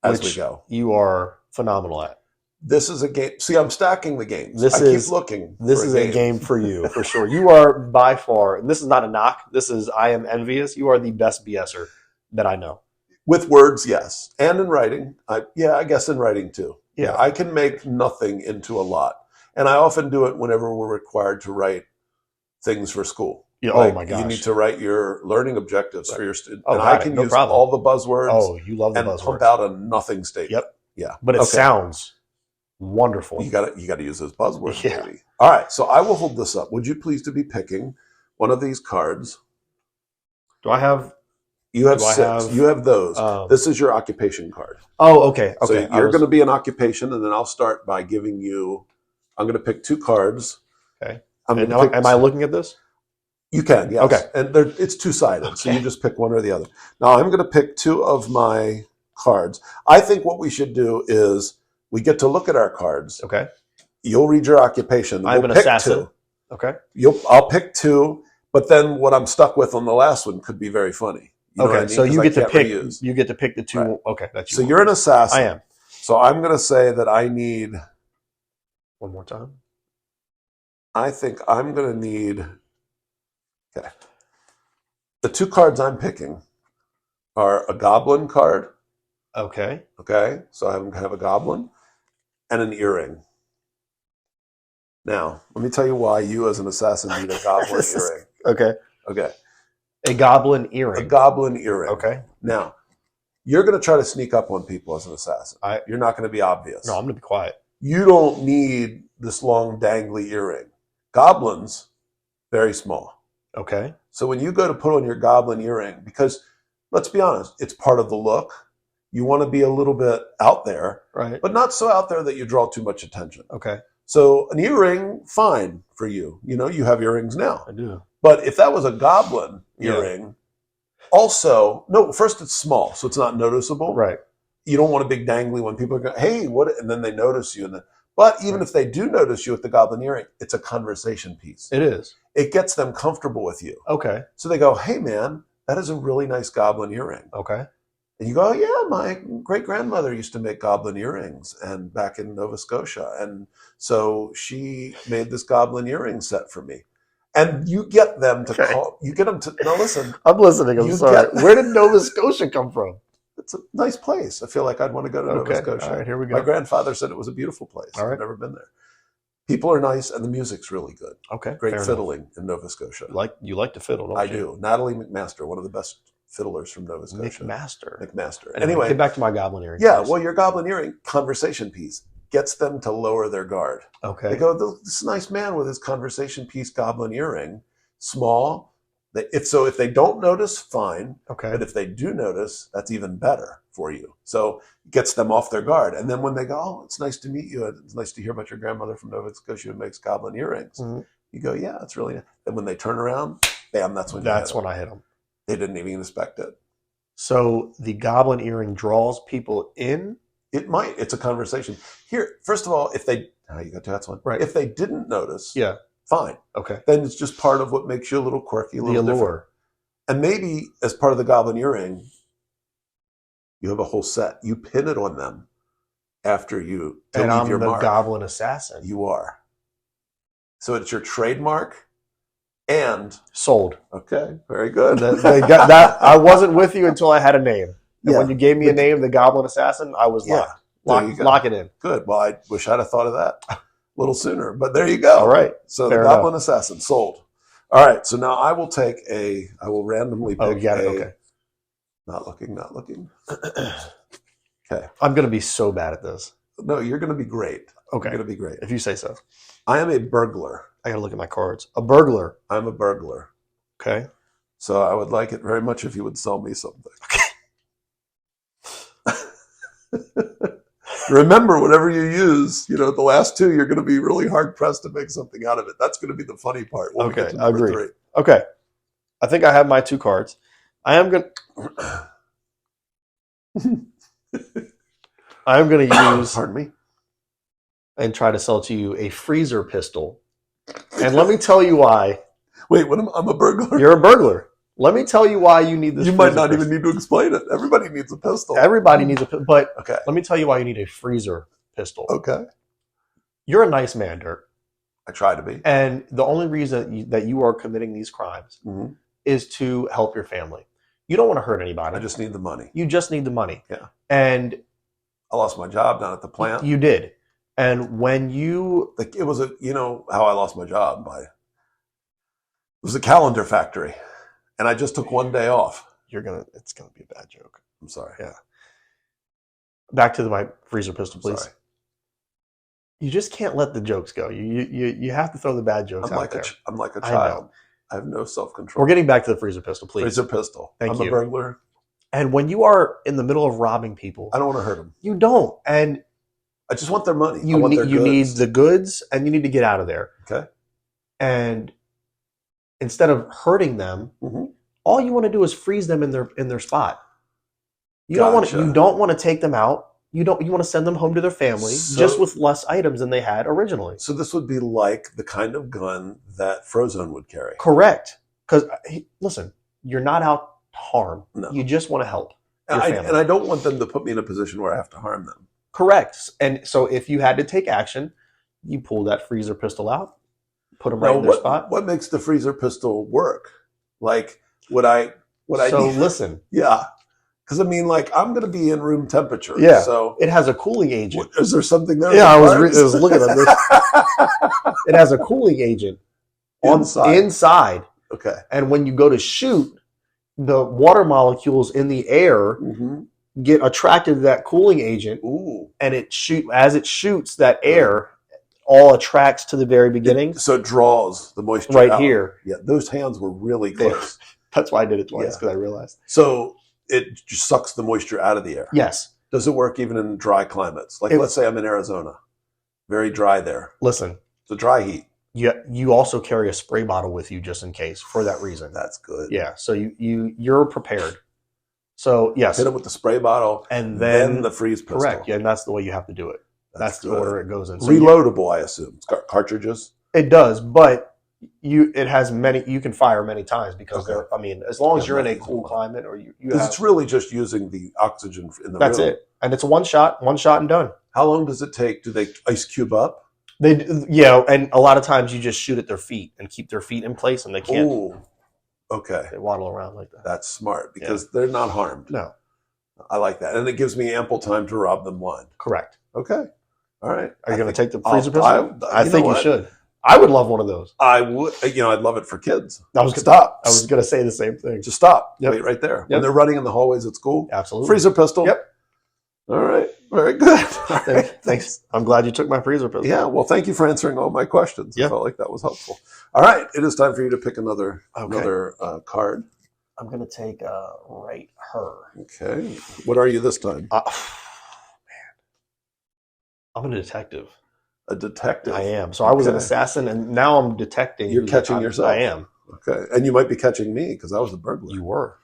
as we go. You are phenomenal at. This is a game. See, I'm stacking the games. Keep looking. This is a game for you, for sure. You are by far, and this is not a knock, I am envious. You are the best BSer that I know. With words, yes. And in writing. I guess in writing too. Yeah, I can make nothing into a lot. And I often do it whenever we're required to write things for school. Yeah, oh my gosh. You need to write your learning objectives for your student. And I can use all the buzzwords. Oh, you love the buzzwords. And pump out a nothing statement. Yep. Yeah. But it sounds wonderful. You got to use those buzzwords, baby. All right, so I will hold this up. Would you please to be picking one of these cards? Do I have? You have 6. You have those. This is your occupation card. Oh, okay. So you're going to be an occupation, and then I'll start by giving you. I'm going to pick 2 cards. Okay. Am I looking at this? You can, yes. Okay. And it's 2-sided, so you just pick one or the other. Now I'm going to pick 2 of my cards. I think what we should do is we get to look at our cards. Okay. You'll read your occupation. I'm an assassin. 2. Okay. I'll pick 2, but then what I'm stuck with on the last one could be very funny. You know what I mean? So you get to pick. You get to pick the 2. Right. Okay, that's you. So you're an assassin. I am. So I'm going to say that I need. One more time. I think I'm going to need. Okay. The 2 cards I'm picking are a goblin card. Okay. Okay. So I have a goblin and an earring. Now, let me tell you why you as an assassin need a goblin earring. Okay. A goblin earring. A goblin earring. Okay. Now, you're going to try to sneak up on people as an assassin. You're not going to be obvious. No, I'm going to be quiet. You don't need this long dangly earring. Goblins, very small. Okay. So when you go to put on your goblin earring, because let's be honest, it's part of the look. You want to be a little bit out there, Right. but not so out there that you draw too much attention. Okay. So an earring, fine for you. You have earrings now. I do. But if that was a goblin earring, also, no, first it's small, so it's not noticeable. Right. You don't want a big dangly when people go, hey, what? And then they notice you. But even if they do notice you with the goblin earring, it's a conversation piece. It is. It gets them comfortable with you. Okay. So they go, hey, man, that is a really nice goblin earring. Okay. And you go, oh, yeah, my great-grandmother used to make goblin earrings and back in Nova Scotia. And so she made this goblin earring set for me. And you get them to call. You get them to, now listen. I'm listening. I'm sorry. Where did Nova Scotia come from? It's a nice place. I feel like I'd want to go to Nova Scotia. All right, here we go. My grandfather said it was a beautiful place. All right. I've never been there. People are nice, and the music's really good. Okay. Great fiddling in Nova Scotia. You like to fiddle, don't you? I do. Natalie McMaster, one of the best fiddlers from Nova Scotia. McMaster. Anyway, get back to my goblin earring. Yeah, well, your goblin earring conversation piece gets them to lower their guard. Okay. They go, this nice man with his conversation piece goblin earring, small. If they don't notice, fine. Okay. But if they do notice, that's even better for you. So it gets them off their guard. And then when they go, oh, it's nice to meet you. It's nice to hear about your grandmother from Nova Scotia who makes goblin earrings. Mm-hmm. You go, yeah, it's really nice. And when they turn around, bam, that's when I hit them. They didn't even expect it. So the goblin earring draws people in? It might. It's a conversation. Here, first of all, you got to that's one. Right. If they didn't notice, yeah, fine. Okay. Then it's just part of what makes you a little quirky, a little different. And maybe as part of the goblin earring, you have a whole set. You pin it on them after you leave your mark. And I'm the goblin assassin. You are. So it's your trademark and sold. Okay, very good. They got that. I wasn't with you until I had a name. And when you gave me a name, the goblin assassin, I was locked. Lock it in. Good. Well, I wish I'd have thought of that a little sooner, but there you go. All right. So the goblin assassin sold. All right. So now I will randomly pick Okay. Not looking. Okay. I'm going to be so bad at this. No, you're going to be great. Okay. You're going to be great. If you say so. I am a burglar. I got to look at my cards. A burglar. I'm a burglar. Okay. So I would like it very much if you would sell me something. Remember, whatever you use, the last two, you're going to be really hard pressed to make something out of it. That's going to be the funny part. Okay, I agree. 3. Okay. I think I have my 2 cards. I am going to use pardon me, and try to sell to you a freezer pistol. And let me tell you why. Wait, I'm a burglar? You're a burglar. Let me tell you why you need this. You might not even need to explain it. Everybody needs a pistol. Everybody needs a pistol. But okay. Let me tell you why you need a freezer pistol. Okay. You're a nice man, Dirk. I try to be. And the only reason that you are committing these crimes is to help your family. You don't want to hurt anybody. I just need the money. You just need the money. Yeah. And I lost my job down at the plant. You did. And when you... It was how I lost my job it was a calendar factory. And I just took one day off. It's gonna be a bad joke. I'm sorry. Yeah. Back to my freezer pistol, please. Sorry. You just can't let the jokes go. You have to throw the bad jokes out there. I'm like a child. I have no self-control. We're getting back to the freezer pistol, please. Freezer pistol. Thank you. I'm a burglar. And when you are in the middle of robbing people, I don't want to hurt them. You don't. And I just want their money. You need the goods, and you need to get out of there. Okay. And instead of hurting them, all you want to do is freeze them in their spot. You don't want to take them out. You want to send them home to their family just with less items than they had originally. So this would be like the kind of gun that Frozone would carry. Correct. Because listen, you're not out to harm. No. You just want to help your family. And I don't want them to put me in a position where I have to harm them. Correct. And so if you had to take action, you pull that freezer pistol out, put them right in their spot. What makes the freezer pistol work? Like, listen. Yeah. Because I'm going to be in room temperature. Yeah. So it has a cooling agent. Is there something there? Yeah, I was looking at this. It has a cooling agent inside. Okay. And when you go to shoot, the water molecules in the air get attracted to that cooling agent. Ooh. And as it shoots, that air all attracts to the very beginning. So it draws the moisture right out. here. Yeah, those hands were really close. That's why I did it twice, because I realized. So it just sucks the moisture out of the air. Yes. Does it work even in dry climates? Like, let's say I'm in Arizona, very dry there. Listen, it's a dry heat. You also carry a spray bottle with you just in case for that reason. That's good. Yeah. So you're prepared. So yes, hit them with the spray bottle and then the freeze pistol. Correct. Yeah, and that's the way you have to do it. That's the order it goes in. So reloadable, I assume. It's got cartridges. It does, but it has many. You can fire many times because they're. I mean, as long as you're in a cool climate, or you have, it's really just using the oxygen in the room. That's it, and it's one shot and done. How long does it take? Do they ice cube up? And a lot of times you just shoot at their feet and keep their feet in place, and they can't. Ooh, okay. They waddle around like that. That's smart because they're not harmed. No, I like that, and it gives me ample time to rob them blind. Correct. Okay. All right. Are you going to take the freezer pistol? I think you should. I would love one of those. I would. I'd love it for kids. I was going to say the same thing. Just stop. Yep. Wait right there. Yep. When they're running in the hallways at school. Absolutely. Freezer pistol. Yep. All right. Very good. Thanks. I'm glad you took my freezer pistol. Yeah. Well, thank you for answering all my questions. I felt like that was helpful. All right. It is time for you to pick another card. I'm going to take Right Her. Okay. What are you this time? Man. I'm a detective. A detective? I am. So I was an assassin, and now I'm detecting. You're catching yourself? I am. Okay. And you might be catching me because I was the burglar. You were.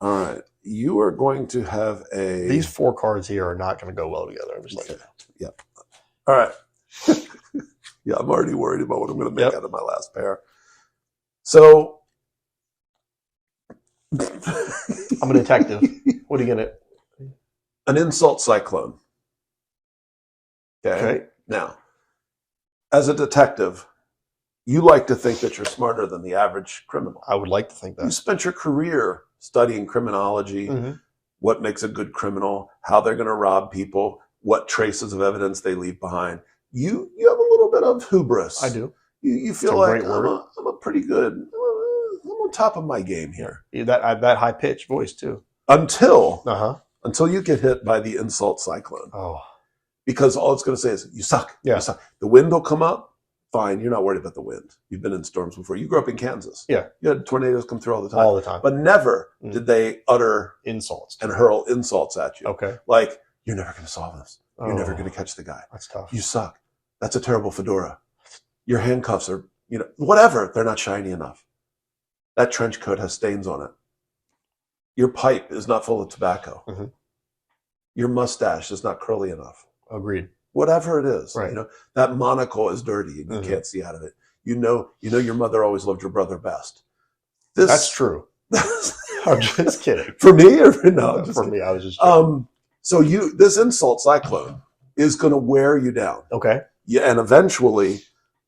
All right. You are going to have These 4 cards here are not going to go well together. I'm just Yep. All right. Yeah, I'm already worried about what I'm going to make out of my last pair. So... I'm a detective. What are you going to... An insult cyclone. Okay. Now, as a detective, you like to think that you're smarter than the average criminal. I would like to think that. You spent your career studying criminology, what makes a good criminal, how they're going to rob people, what traces of evidence they leave behind. You have a little bit of hubris. I do. You feel like I'm a pretty good, I'm on top of my game here. That high-pitched voice, too. Until you get hit by the insult cyclone. Oh. Because all it's going to say is, you suck. Yeah. You suck. The wind will come up. Fine. You're not worried about the wind. You've been in storms before. You grew up in Kansas. Yeah. You had tornadoes come through all the time. All the time. But never did they utter insults and hurl insults at you. Okay. Like, you're never going to solve this. You're never going to catch the guy. That's tough. You suck. That's a terrible fedora. Your handcuffs are, whatever. They're not shiny enough. That trench coat has stains on it. Your pipe is not full of tobacco. Your mustache is not curly enough. Agreed. Whatever it is, right. That monocle is dirty and you can't see out of it. You know your mother always loved your brother best. That's true. I'm just kidding. For me, or no? For me, I was just kidding. So this insult cyclone is going to wear you down. Okay. Yeah, and eventually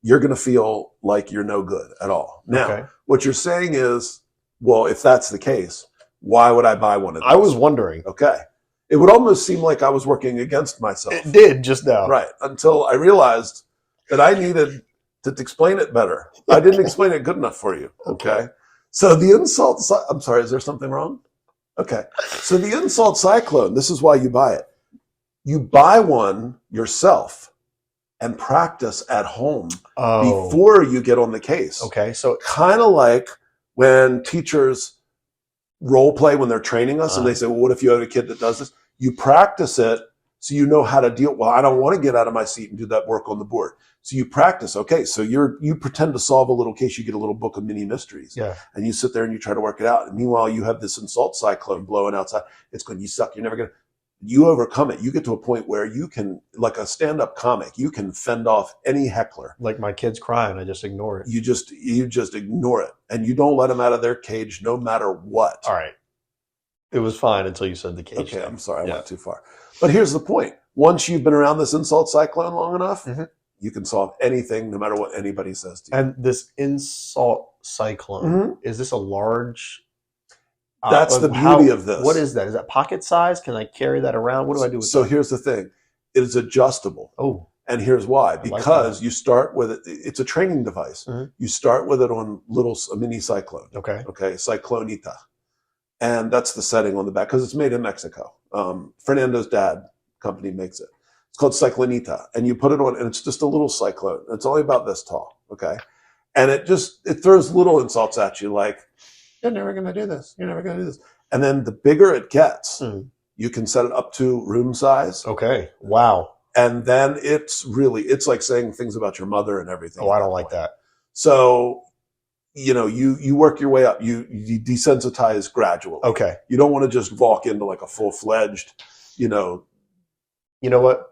you're going to feel like you're no good at all. Now, what you're saying is, well, if that's the case, why would I buy one of these? I was wondering. Okay. It would almost seem like I was working against myself. It did just now. Right. Until I realized that I needed to explain it better. I didn't explain it good enough for you. Okay. So the insult, I'm sorry, is there something wrong? Okay. So the insult cyclone, this is why you buy it. You buy one yourself and practice at home before you get on the case. Okay. So kind of like when teachers role play when they're training us and they say, well, what if you have a kid that does this? You practice it so you know how to deal. Well, I don't want to get out of my seat and do that work on the board. So you practice. Okay, so you pretend to solve a little case. You get a little book of mini mysteries. Yeah. And you sit there and you try to work it out. And meanwhile, you have this insult cyclone blowing outside. It's going, you suck. You're never going to. You overcome it. You get to a point where you can, like a stand-up comic, you can fend off any heckler. Like my kid's crying, I just ignore it. You just ignore it. And you don't let them out of their cage no matter what. All right. It was fine until you said the cage. Okay, I'm sorry. I went too far. But here's the point. Once you've been around this insult cyclone long enough, you can solve anything no matter what anybody says to you. And this insult cyclone, is this a large... That's the beauty of this. What is that? Is that pocket size? Can I carry that around? What do I do with So here's the thing. It is adjustable. Oh. And here's why. Because you start with it. It's a training device. You start with it on a mini cyclone. Okay. Okay. Cyclonita. And that's the setting on the back because it's made in Mexico. Fernando's dad company makes it. It's called Cyclonita. And you put it on and it's just a little cyclone. It's only about this tall. Okay. And it throws little insults at you like, you're never going to do this. You're never going to do this. And then the bigger it gets, you can set it up to room size. Okay. Wow. And then it's like saying things about your mother and everything. Oh, I don't like that. So, you work your way up. You desensitize gradually. Okay. You don't want to just walk into like a full-fledged, You know what?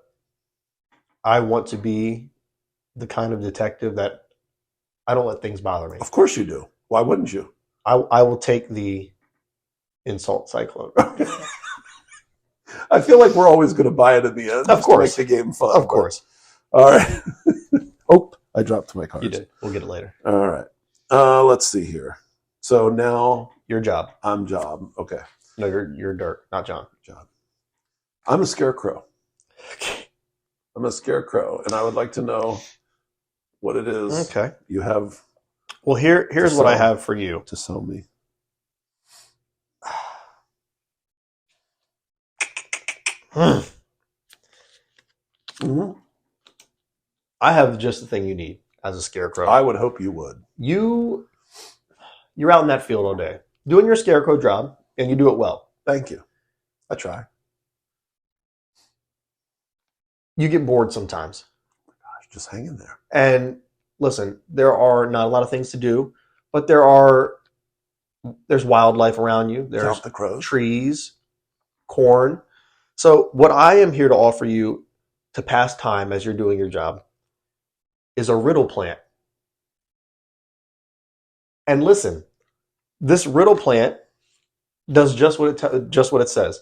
I want to be the kind of detective that I don't let things bother me. Of course you do. Why wouldn't you? I will take the insult cyclone. I feel like we're always going to buy it in the end. Of course. To make the game fun. Of course. All right. Oh, I dropped my cards. You did. We'll get it later. All right. Let's see here. So now your job. I'm Job. Okay. No, you're Dirk, not John. Job. I'm a scarecrow. Okay. I'm a scarecrow, and I would like to know what it is. Okay. You have. Well, here's what I have for you to sell me. Mm-hmm. I have just the thing you need as a scarecrow. I would hope you would. You're out in that field all day doing your scarecrow job, and you do it well. Thank you. I try. You get bored sometimes. Oh my gosh, just hang in there. And listen, there are not a lot of things to do, but there's wildlife around you. There's Count the crows. Trees, corn. So what I am here to offer you to pass time as you're doing your job is a riddle plant. And listen, this riddle plant does just what it says.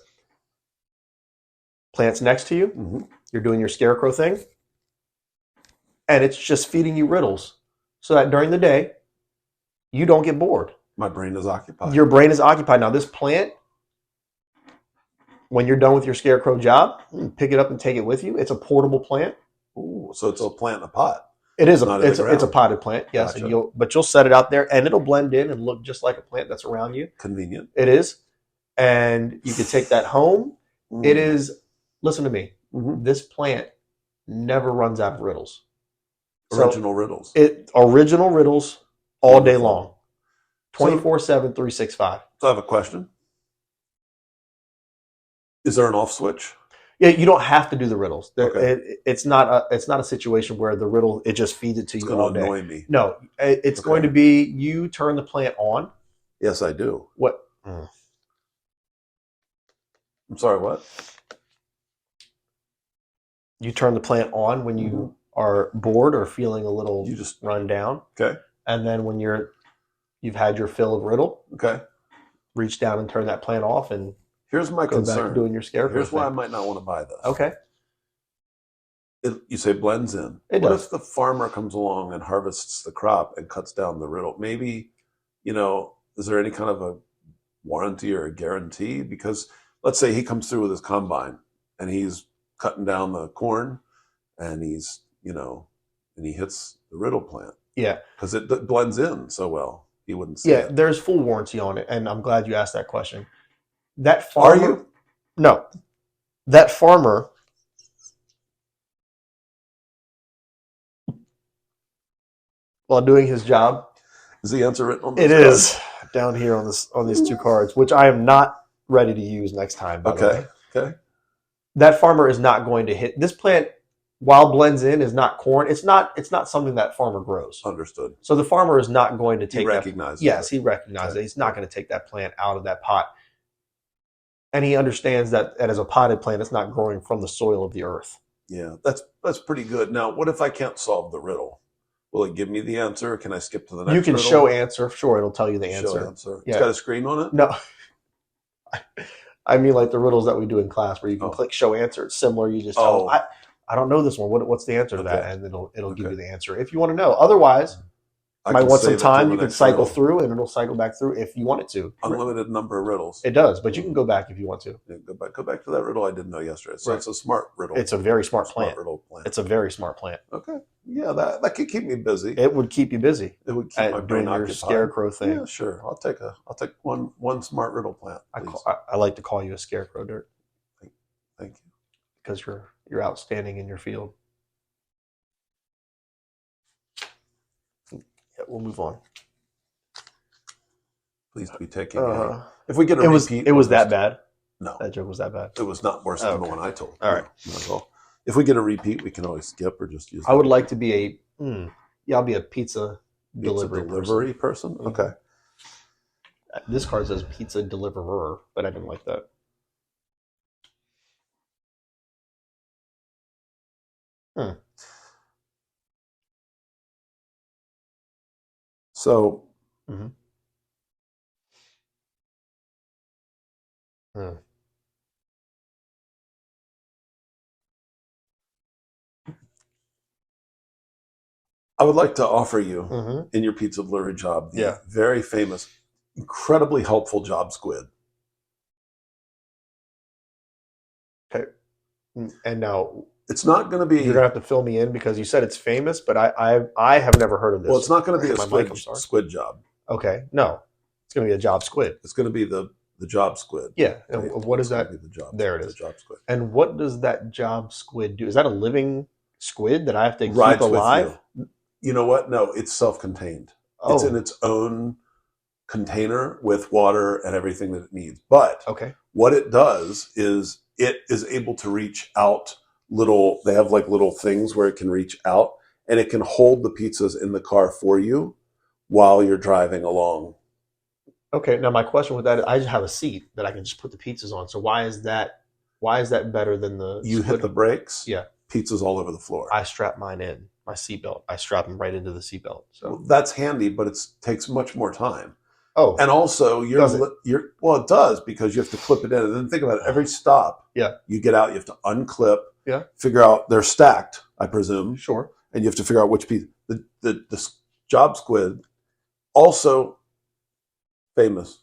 Plant's next to you. Mm-hmm. You're doing your scarecrow thing. And it's just feeding you riddles so that during the day, you don't get bored. My brain is occupied. Your brain is occupied. Now, this plant, when you're done with your scarecrow job, pick it up and take it with you. It's a portable plant. Ooh, so it's a plant in a pot. It is. It's a potted plant, yes. Gotcha. And you'll set it out there, and it'll blend in and look just like a plant that's around you. Convenient. It is. And you can take that home. It is, listen to me, this plant never runs out of riddles. Original riddles. Original riddles all day long. 24/7, 365. So I have a question. Is there an off switch? Yeah, you don't have to do the riddles. Okay. It's not a situation where the riddle, it just feeds it to you all day. It's going to annoy me. No, it's going to be you turn the plant on. Yes, I do. What? I'm sorry, what? You turn the plant on when you are bored or feeling a little run down. Okay. And then when you've had your fill of riddle, reach down and turn that plant off and here's my go concern. back doing your scarecrow. Here's why I might not want to buy this. Okay. You say blends in. It what does. if the farmer comes along and harvests the crop and cuts down the riddle? Maybe, is there any kind of a warranty or a guarantee? Because let's say he comes through with his combine and he's cutting down the corn and he's, and he hits the riddle plant. Yeah. Because it blends in so well. He wouldn't see it. it. There's full warranty on it. And I'm glad you asked that question. That farmer. Are you? No. That farmer. While doing his job. Is the answer written on this It card? is down here on these two cards, which I am not ready to use next time, by the way. Okay. That farmer is not going to hit this plant. While blends in is not corn. It's not something that farmer grows. Understood. So the farmer is not going to take he recognizes Yes, he recognizes it. He's not going to take that plant out of that pot. And he understands that as a potted plant, it's not growing from the soil of the earth. Yeah, that's pretty good. Now, what if I can't solve the riddle? Will it give me the answer? Or can I skip to the next You can riddle? show answer. Sure, it'll tell you the answer. Show answer. Yeah. It's got a screen on it? No. I mean like the riddles that we do in class where you can click show answer. It's similar. You just tell them, I don't know this one. What's the answer to that? And it'll give you the answer if you want to know. Otherwise, you might want some time. You can cycle through and it'll cycle back through if you want it to. Unlimited number of riddles. It does, but you can go back if you want to. Yeah, go back to that riddle I didn't know yesterday. So It's a smart riddle. It's a very smart plant. Riddle plant. It's a very smart plant. Okay. Yeah, that could keep me busy. It would keep you busy. It would keep my brain doing your occupied. scarecrow thing. Yeah, sure. I'll take one smart riddle plant. I like to call you a scarecrow, Dirk. Thank you. Because you're outstanding in your field. Yeah, we'll move on. pleased to be taking if we get a repeat. It was that bad? No. That joke was that bad? It was not worse than the one I told. All right. No, not at all. If we get a repeat, we can always skip or just use I would like to be I'll be a pizza delivery person. Mm-hmm. Okay. This card says pizza deliverer, but I didn't like that. So I would like to offer you in your pizza delivery job the very famous, incredibly helpful job squid. Okay. And now it's not going to be. You're going to have to fill me in because you said it's famous, but I have never heard of this. Well, it's not going to be a squid job. Okay. No. It's going to be a job squid. It's going to be the job squid. Yeah. And what is that? The job, there it is. The job squid. And what does that job squid do? Is that a living squid that I have to keep alive? You know what? No, it's self-contained. Oh. It's in its own container with water and everything that it needs. But what it does is it is able to reach out they have like little things where it can reach out and it can hold the pizzas in the car for you while you're driving along. Okay. Now my question with that is I just have a seat that I can just put the pizzas on. So why is that better than the You hit the brakes? Yeah. Pizzas all over the floor. I strap mine in. My seatbelt. I strap them right into the seatbelt. So that's handy, but it takes much more time. Oh, and also it does because you have to clip it in. And then think about it. Every stop, you get out, you have to unclip, figure out they're stacked, I presume. Sure. And you have to figure out which piece. The job squid, also famous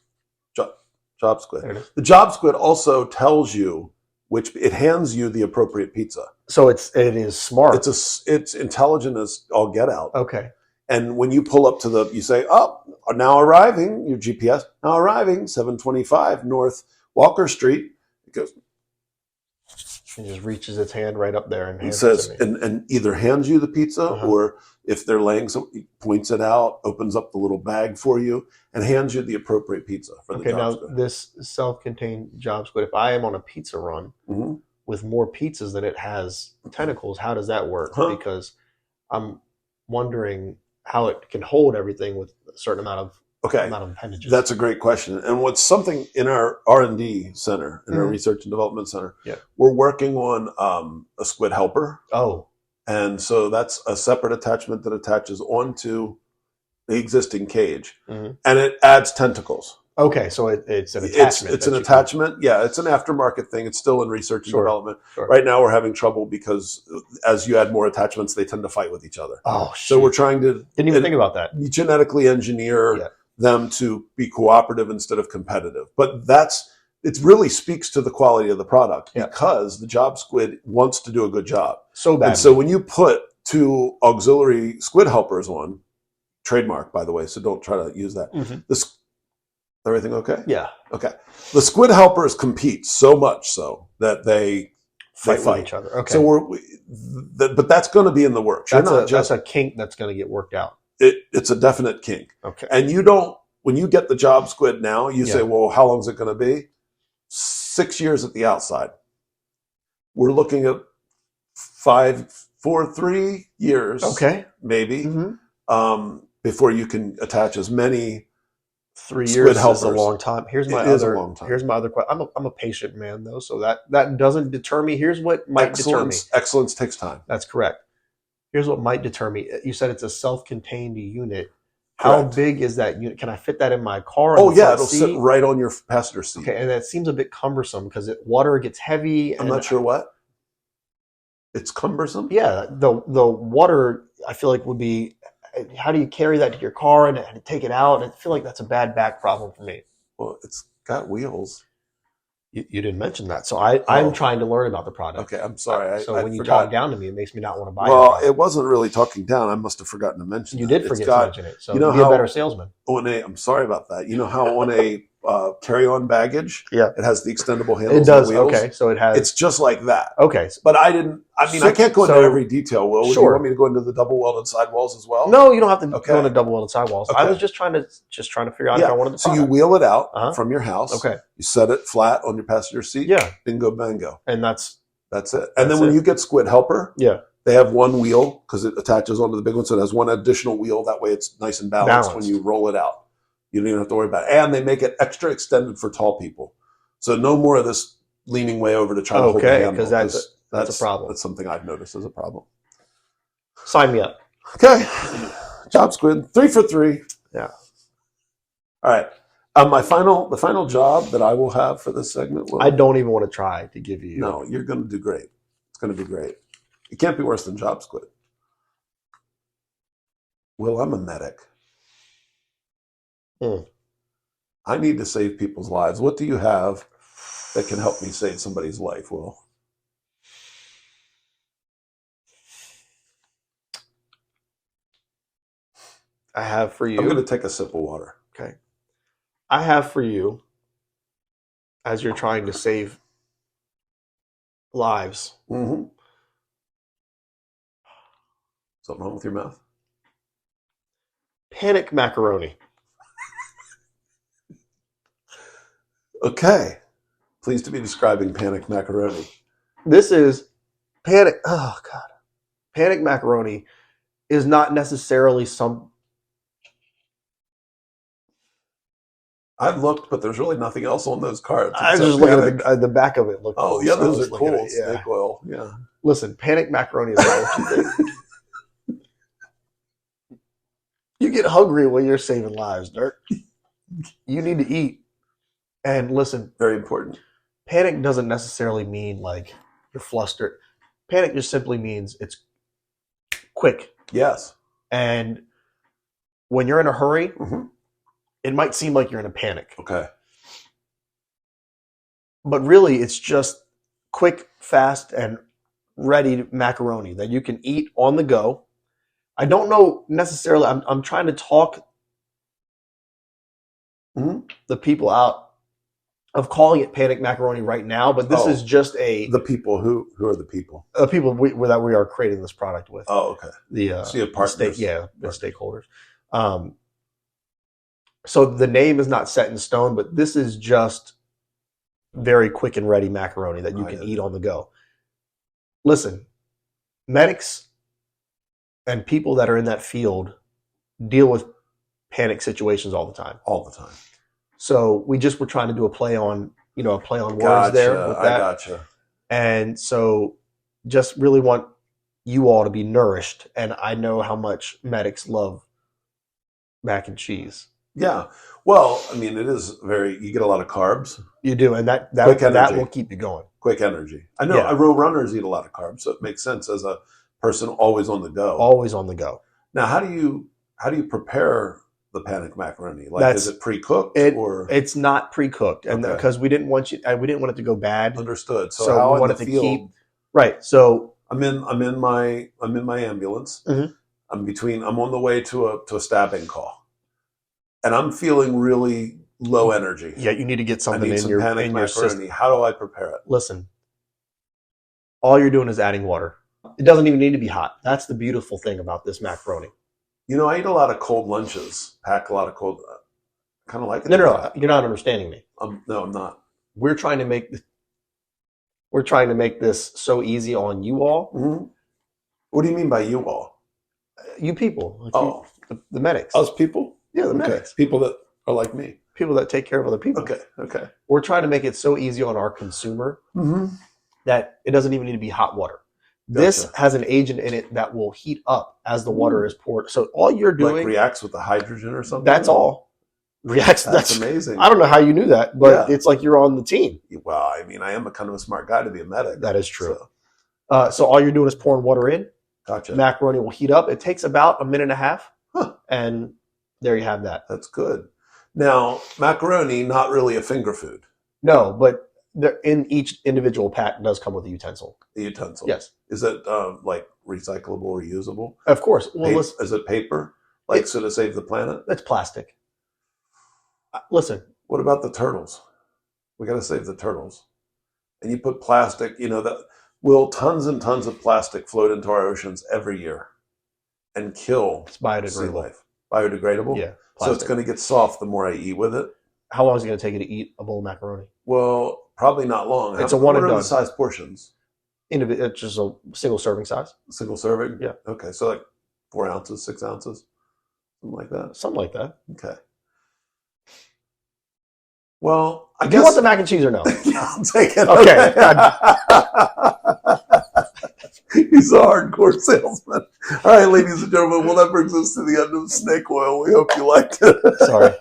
job squid. The job squid also tells you it hands you the appropriate pizza. So it is smart. It's intelligent as all get out. Okay. And when you pull up you say, "Oh, now arriving." Your GPS now arriving 725 North Walker Street. It goes. It just reaches its hand right up there and says, and either hands you the pizza, or if they're laying something, points it out, opens up the little bag for you, and hands you the appropriate pizza for the job squid. This self-contained job squid. If I am on a pizza run with more pizzas than it has tentacles, how does that work? Because I'm wondering how it can hold everything with a certain amount of appendages. That's a great question. And what's something in our R&D center, in our research and development center, we're working on a squid helper. Oh. And so that's a separate attachment that attaches onto the existing cage. And it adds tentacles. Okay, so it's an attachment. It's an attachment. Yeah, it's an aftermarket thing. It's still in research and development. Sure. Right now we're having trouble because as you add more attachments, they tend to fight with each other. Oh, so we're trying to... Didn't even think about that. Genetically engineer them to be cooperative instead of competitive. But it really speaks to the quality of the product because the job squid wants to do a good job. So bad. And so when you put 2 auxiliary squid helpers on, trademark, by the way, so don't try to use that. Everything okay? Yeah. Okay. The squid helpers compete so much so that they fight with each other. Okay. So but that's going to be in the works. That's a kink that's going to get worked out. It's a definite kink. Okay. And when you get the job squid now, you say, well, how long is it going to be? 6 years at the outside. We're looking at 3 years. Okay. Maybe. Before you can attach as many 3 years is a long time. Here's my other question. I'm a patient man though, so that doesn't deter me. Here's what might deter me. Excellence takes time. That's correct. Here's what might deter me. You said it's a self-contained unit. How big is that unit? Can I fit that in my car? It'll sit right on your passenger seat. Okay, and that seems a bit cumbersome because water gets heavy. I'm not sure what. It's cumbersome? Yeah, the water I feel like would be. How do you carry that to your car and take it out? I feel like that's a bad back problem for me. Well, it's got wheels. You didn't mention that. So I'm trying to learn about the product. Okay, I'm sorry. So when you talk down to me, it makes me not want to buy it. Well, it wasn't really talking down. I must have forgotten to mention You did forget to mention it. So be a better salesman. I'm sorry about that. You know how on a carry-on baggage. Yeah. It has the extendable handles. It does. And wheels. Okay, so it has. It's just like that. Okay, but I can't go into every detail. Will, would you want me to go into the double welded sidewalls as well? No, you don't have to go into double welded sidewalls. Okay. I was just trying to figure out if I wanted to. So you wheel it out from your house. Okay. You set it flat on your passenger seat. Yeah. Bingo bango. And that's it. And then when you get Squid Helper, they have one wheel because it attaches onto the big one, so it has one additional wheel. That way, it's nice and balanced when you roll it out. You don't even have to worry about it. And they make it extra extended for tall people. So no more of this leaning way over to try to hold the handle. Because that's a problem. That's something I've noticed as a problem. Sign me up. Okay. Job Squid. 3 for 3. Yeah. All right. The final job that I will have for this segment. I don't even want to try to give you. No, you're going to do great. It's going to be great. It can't be worse than Job Squid. Will, I'm a medic. I need to save people's lives. What do you have that can help me save somebody's life, Will? I have for you. I'm going to take a sip of water. Okay. I have for you, as you're trying to save lives. Mm-hmm. Something wrong with your mouth? Panic macaroni. Okay. Pleased to be describing panic macaroni. This is panic. Oh, God. Panic macaroni is not necessarily some. I've looked, but there's really nothing else on those cards. I was just looking at the back of it. Oh, yeah, those are cool. Snake oil. Yeah. Listen, panic macaroni is not what you think. You get hungry when you're saving lives, Dirk. You need to eat. And listen, very important. Panic doesn't necessarily mean like you're flustered. Panic just simply means it's quick. Yes. And when you're in a hurry, it might seem like you're in a panic. Okay. But really, it's just quick, fast, and ready macaroni that you can eat on the go. I don't know necessarily. I'm trying to talk the people out of calling it panic macaroni right now, but this is just the people. Who are the people? The people that we are creating this product with. Oh, okay. The partners. The stakeholders. So the name is not set in stone, but this is just very quick and ready macaroni that you can eat on the go. Listen, medics and people that are in that field deal with panic situations all the time. All the time. So we just were trying to do a play on words there with that. I gotcha. And so just really want you all to be nourished. And I know how much medics love mac and cheese. Yeah. Well, I mean, it is you get a lot of carbs. You do. And that will keep you going. Quick energy. I know row runners eat a lot of carbs, so it makes sense as a person always on the go. Always on the go. Now, how do you prepare the panic macaroni? Like, is it pre-cooked or it's not pre-cooked? And because we didn't want it to go bad. Understood. So we wanted to keep right. So I'm in my ambulance. Mm-hmm. I'm on the way to a stabbing call, and I'm feeling really low energy. Yeah, you need to get something in your panic macaroni. System. How do I prepare it? Listen, all you're doing is adding water. It doesn't even need to be hot. That's the beautiful thing about this macaroni. I eat a lot of cold lunches. Pack a lot of cold. Kind of like it. No, you're not understanding me. No, I'm not. We're trying to make this so easy on you all. Mm-hmm. What do you mean by you all? You people. The medics. Us people? Yeah, the medics. People that are like me. People that take care of other people. Okay. We're trying to make it so easy on our consumer that it doesn't even need to be hot water. Gotcha. This has an agent in it that will heat up as the water is poured. So all you're doing reacts with the hydrogen or something. That's all. Reacts. That's amazing. I don't know how you knew that, but it's like you're on the team. Well, I mean, I am a kind of a smart guy to be a medic. That is true. So all you're doing is pouring water in. Gotcha. Macaroni will heat up. It takes about a minute and a half, and there you have that. That's good. Now, macaroni, not really a finger food. No, but in each individual pack does come with a utensil. The utensil? Yes. Is it like recyclable or usable? Of course. Well, is it paper? So to save the planet? It's plastic. Listen. What about the turtles? We got to save the turtles. And you put plastic, will tons and tons of plastic float into our oceans every year and kill sea life? Biodegradable? Yeah. Plastic. So it's going to get soft the more I eat with it. How long is it going to take you to eat a bowl of macaroni? Well, probably not long. It's a one and done. What are the size portions? It's just a single serving size. Single serving? Yeah. Okay, so like 4 ounces, 6 ounces, something like that. Something like that. Okay. Well, I guess. Do you want the mac and cheese or no? Yeah, I'll take it. Okay. He's a hardcore salesman. All right, ladies and gentlemen, well, that brings us to the end of Snake Oil. We hope you liked it. Sorry.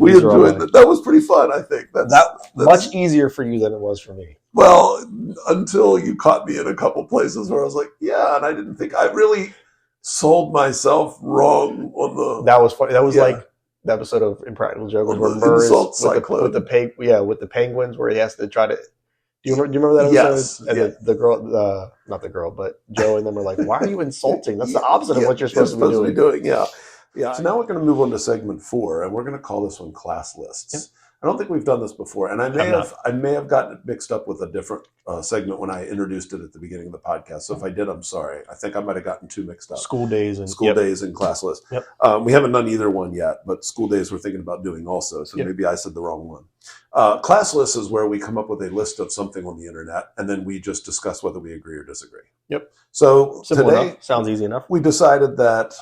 We enjoyed it. That was pretty fun, I think. That's much easier for you than it was for me. Well, until you caught me in a couple places where I was like, yeah, and I didn't think I really sold myself wrong on the... That was funny. That was like the episode of Impractical Jokers where Murr's with the penguins where he has to try to... Do you remember that episode? Yes. And the girl, not the girl, but Joe and them are like, why are you insulting? That's the opposite of what you're supposed to be doing. Yeah. So now we're going to move on to segment 4, and we're going to call this one Class Lists. Yep. I don't think we've done this before, and I may have gotten it mixed up with a different segment when I introduced it at the beginning of the podcast. So if I did, I'm sorry. I think I might have gotten 2 mixed up. School days and Class List. Yep. We haven't done either one yet, but school days we're thinking about doing also. So maybe I said the wrong one. Class List is where we come up with a list of something on the internet, and then we just discuss whether we agree or disagree. Yep. So simple today, enough. Sounds easy enough. We decided that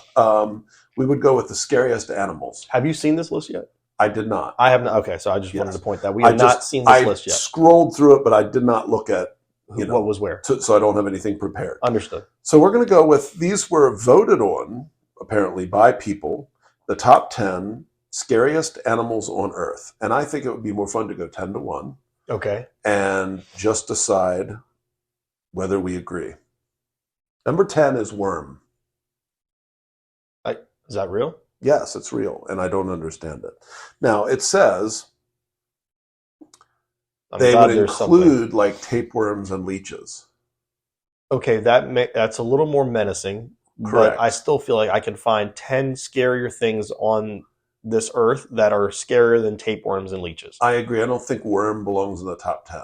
we would go with the scariest animals. Have you seen this list yet? I did not. I have not. Okay, so I just wanted to point that we have not seen this list yet. I scrolled through it, but I did not look at what was where. So I don't have anything prepared. Understood. So we're going to go with, these were voted on, apparently, by people, the top 10 scariest animals on Earth. And I think it would be more fun to go 10-1. Okay. And just decide whether we agree. Number 10 is worm. Is that real? Yes, it's real, and I don't understand it. Now, it says they would include like tapeworms and leeches. Okay, that's a little more menacing, Correct. But I still feel like I can find 10 scarier things on this earth that are scarier than tapeworms and leeches. I agree. I don't think worm belongs in the top 10.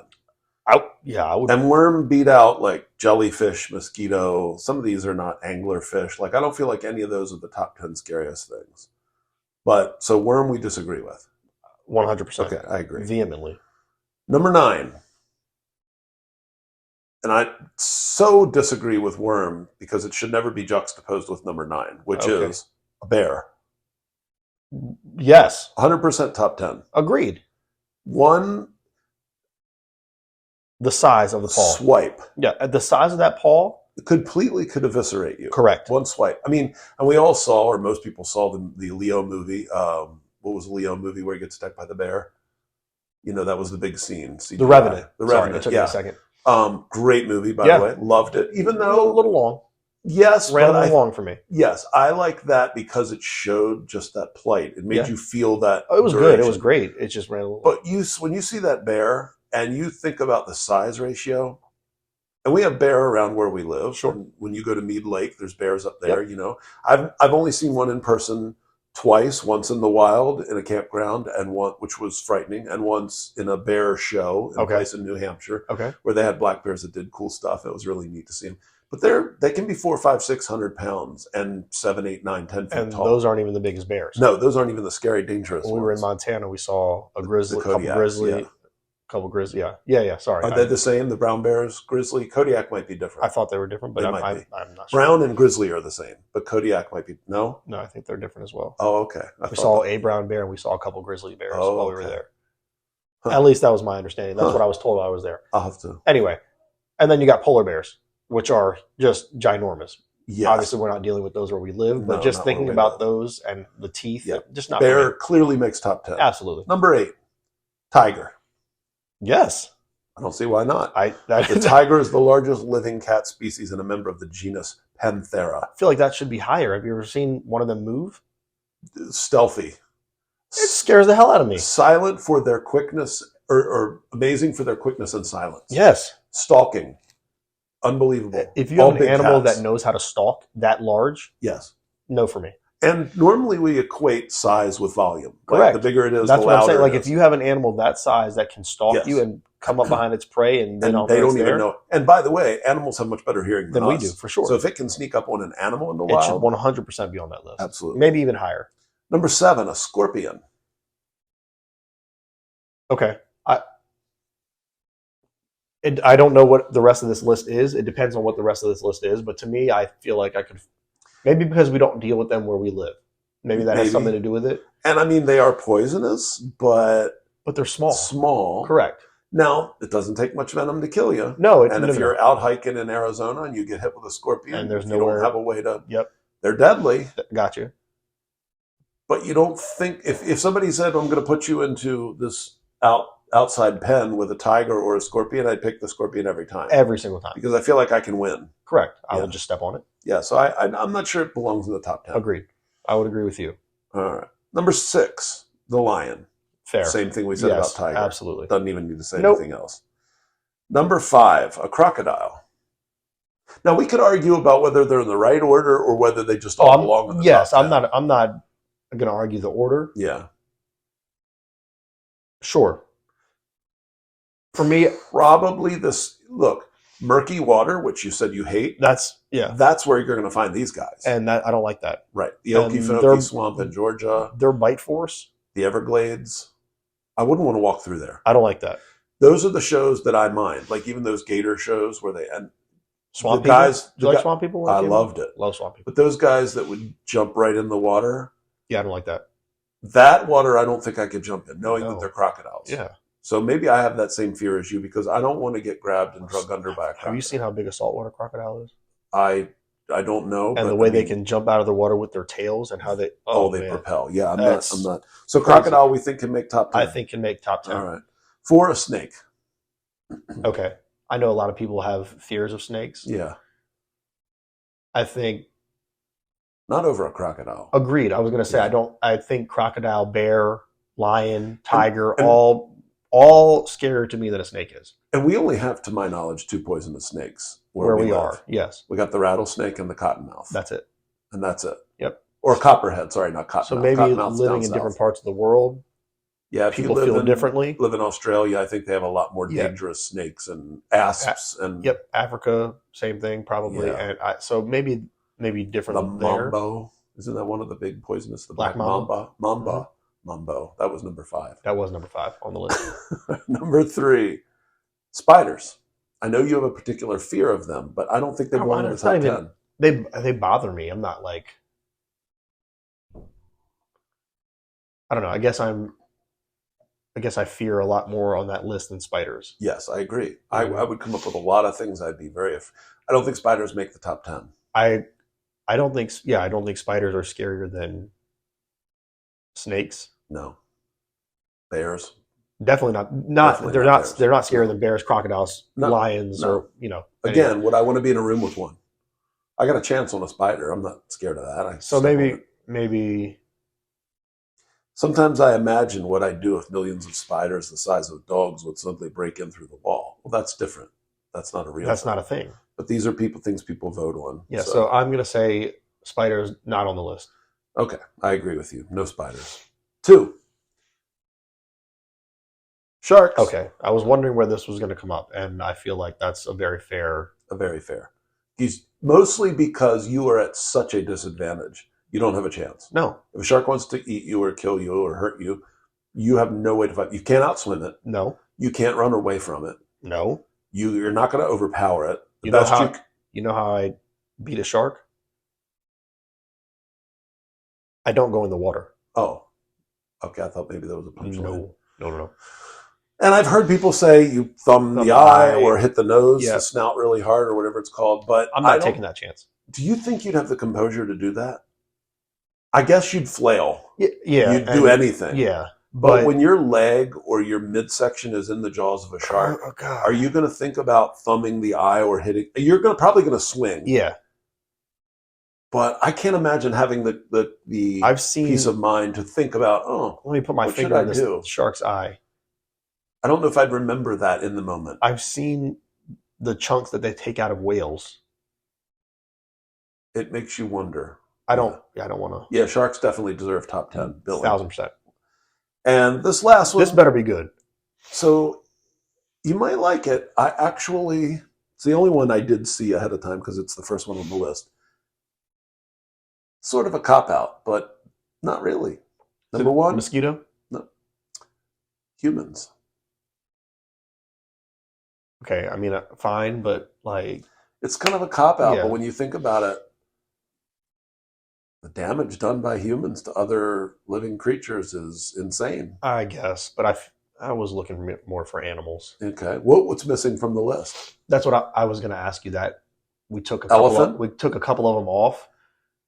I would. And worm beat out like jellyfish, mosquito. Some of these are not anglerfish. Like, I don't feel like any of those are the top 10 scariest things. But so worm we disagree with. 100%. Okay, I agree. Vehemently. Number 9. And I so disagree with worm because it should never be juxtaposed with number 9, which is a bear. Yes. 100% top 10. Agreed. The size of the paw. Swipe. Yeah, the size of that paw completely could eviscerate you. Correct. One swipe. I mean, and we all saw, or most people saw the Leo movie. What was the Leo movie where he gets attacked by the bear? That was the big scene. CGI. The Revenant. The Revenant. Sorry, it took me a second. Great movie, by the way. Loved it. Even though a little long. Yes, ran a little long for me. Yes, I like that because it showed just that plight. It made you feel that. Oh, it was good. It was great. It just ran a little. But when you see that bear and you think about the size ratio, and we have bear around where we live. Sure. And when you go to Mead Lake, there's bears up there. Yep. I've only seen one in person twice. Once in the wild in a campground, and one which was frightening, and once in a bear show in a place in New Hampshire, where they had black bears that did cool stuff. It was really neat to see them. But they can be 400, 500, 600 pounds and 7, 8, 9, 10 feet and tall. Those aren't even the biggest bears. No, those aren't even the scary, dangerous ones. When we were in Montana, we saw a grizzly, couple grizzly. Yeah. Sorry. Are they the same? The brown bears, grizzly, Kodiak might be different. I thought they were different, but I'm not sure. Brown and grizzly are the same, but Kodiak might be no. No, I think they're different as well. Oh, okay. We saw a brown bear and we saw a couple grizzly bears while we were there. Huh. At least that was my understanding. That's what I was told while I was there. I'll have to. Anyway, and then you got polar bears, which are just ginormous. Yes. Obviously, we're not dealing with those where we live, but just thinking about those and the teeth, just not. Bear clearly makes top 10. Absolutely. Number 8, tiger. Yes. I don't see why not. The tiger is the largest living cat species and a member of the genus Panthera. I feel like that should be higher. Have you ever seen one of them move? Stealthy. It scares the hell out of me. Silent for their quickness, or amazing for their quickness and silence. Yes. Stalking. Unbelievable. If you have an animal that knows how to stalk that large, yes. No for me. And normally we equate size with volume. Correct. Like the bigger it is, that's the what I'm louder saying. Like it if you have an animal that size that can stalk you and come up behind its prey, and they don't even know. And by the way, animals have much better hearing than we do, for sure. So if it can sneak up on an animal in the wild, it should 100% be on that list. Absolutely, maybe even higher. Number 7, a scorpion. Okay, I don't know what the rest of this list is. It depends on what the rest of this list is. But to me, I feel like I could, maybe because we don't deal with them where we live. Maybe that has something to do with it. And I mean, they are poisonous, but they're small. Small. Correct. Now, it doesn't take much venom to kill you. No. And if you're out hiking in Arizona and you get hit with a scorpion, and there's you don't have a way to... Yep. They're deadly. Gotcha. But you don't think... If somebody said, I'm going to put you into this outside pen with a tiger or a scorpion, I'd pick the scorpion every time. Every single time. Because I feel like I can win. Correct. I will just step on it. Yeah, so I'm not sure it belongs in the top 10. Agreed. I would agree with you. All right. Number 6, the lion. Fair. Same thing we said about tiger. Absolutely. Doesn't even need to say anything else. Number 5, a crocodile. Now we could argue about whether they're in the right order or whether they just all belong in the top 10. I'm not going to argue the order. Yeah. Sure. For me, probably this. Look, murky water, which you said you hate. That's where you're going to find these guys. And I don't like that. Right. The Okefenokee Swamp in Georgia. Their bite force. The Everglades. I wouldn't want to walk through there. I don't like that. Those are the shows that I mind. Like even those gator shows where they and swamp people. Guys. Do you like swamp people? I loved it. Love swamp people. But those guys that would jump right in the water. Yeah, I don't like that. That water, I don't think I could jump in, knowing that they're crocodiles. Yeah. So maybe I have that same fear as you because I don't want to get grabbed and drug under by a crocodile. Have you seen how big a saltwater crocodile is? I don't know. And the way they can jump out of the water with their tails and how they... they propel. Yeah, I'm not. So crocodile we think can make top 10? I think can make top 10. All right. 4, a snake. Okay. I know a lot of people have fears of snakes. Yeah. I think... Not over a crocodile. Agreed. I was going to say, I think crocodile, bear, lion, tiger, all scarier to me than a snake is. And we only have, to my knowledge, 2 poisonous snakes where we are. Yes. We got the rattlesnake and the cottonmouth. That's it. And that's it. Yep. Or copperhead. Sorry, not cottonmouth. So maybe living in different parts of the world, people feel differently. Live in Australia, I think they have a lot more dangerous snakes and asps. Yep. Africa, same thing, probably. Yeah. And so maybe different there. Mambo. Isn't that one of the big poisonous? The black mamba. Mamba. Mm-hmm. Mambo. That was number 5. That was number 5 on the list. Number 3, spiders. I know you have a particular fear of them, but I don't think they belong in the top 10. They bother me. I'm not like... I don't know. I guess I fear a lot more on that list than spiders. Yes, I agree. I would come up with a lot of things I'd be very... I don't think spiders make the top 10. I don't think spiders are scarier than snakes. No. Bears. Definitely not. They're not scarier than bears, crocodiles, lions, or Again, would I want to be in a room with one? I got a chance on a spider. I'm not scared of that. Maybe. Sometimes I imagine what I'd do if millions of spiders the size of dogs would suddenly break in through the wall. Well, that's different. That's not a real. That's not a thing. But these are things people vote on. Yeah. So I'm going to say spiders not on the list. Okay, I agree with you. No spiders. 2. Sharks. Okay, I was wondering where this was going to come up, and I feel like that's a very fair. Mostly because you are at such a disadvantage. You don't have a chance. No. If a shark wants to eat you or kill you or hurt you, you have no way to fight. You can't outswim it. No. You can't run away from it. No. You're not going to overpower it. You know how I beat a shark? I don't go in the water. Oh. Okay, I thought maybe that was a punchline. No. And I've heard people say you thumb the eye or hit the nose, the snout really hard or whatever it's called. But I'm not taking that chance. Do you think you'd have the composure to do that? I guess you'd flail. Yeah. You'd do anything. Yeah. But when your leg or your midsection is in the jaws of a shark, are you going to think about thumbing the eye or hitting? You're probably going to swing. Yeah. But I can't imagine having the peace of mind to think about, let me put my finger in this shark's eye. I don't know if I'd remember that in the moment. I've seen the chunks that they take out of whales. It makes you wonder. I don't want to. Yeah, sharks definitely deserve top 10 billing. 1,000%. And this last one, this better be good. So you might like it. It's the only one I did see ahead of time because it's the first one on the list. Sort of a cop-out, but not really. Number one. Mosquito? No. Humans. Okay, I mean, fine, but like... It's kind of a cop-out, but when you think about it, the damage done by humans to other living creatures is insane. I guess, but I was looking more for animals. Okay. What's missing from the list? That's what I was going to ask you. That we took a couple of them off.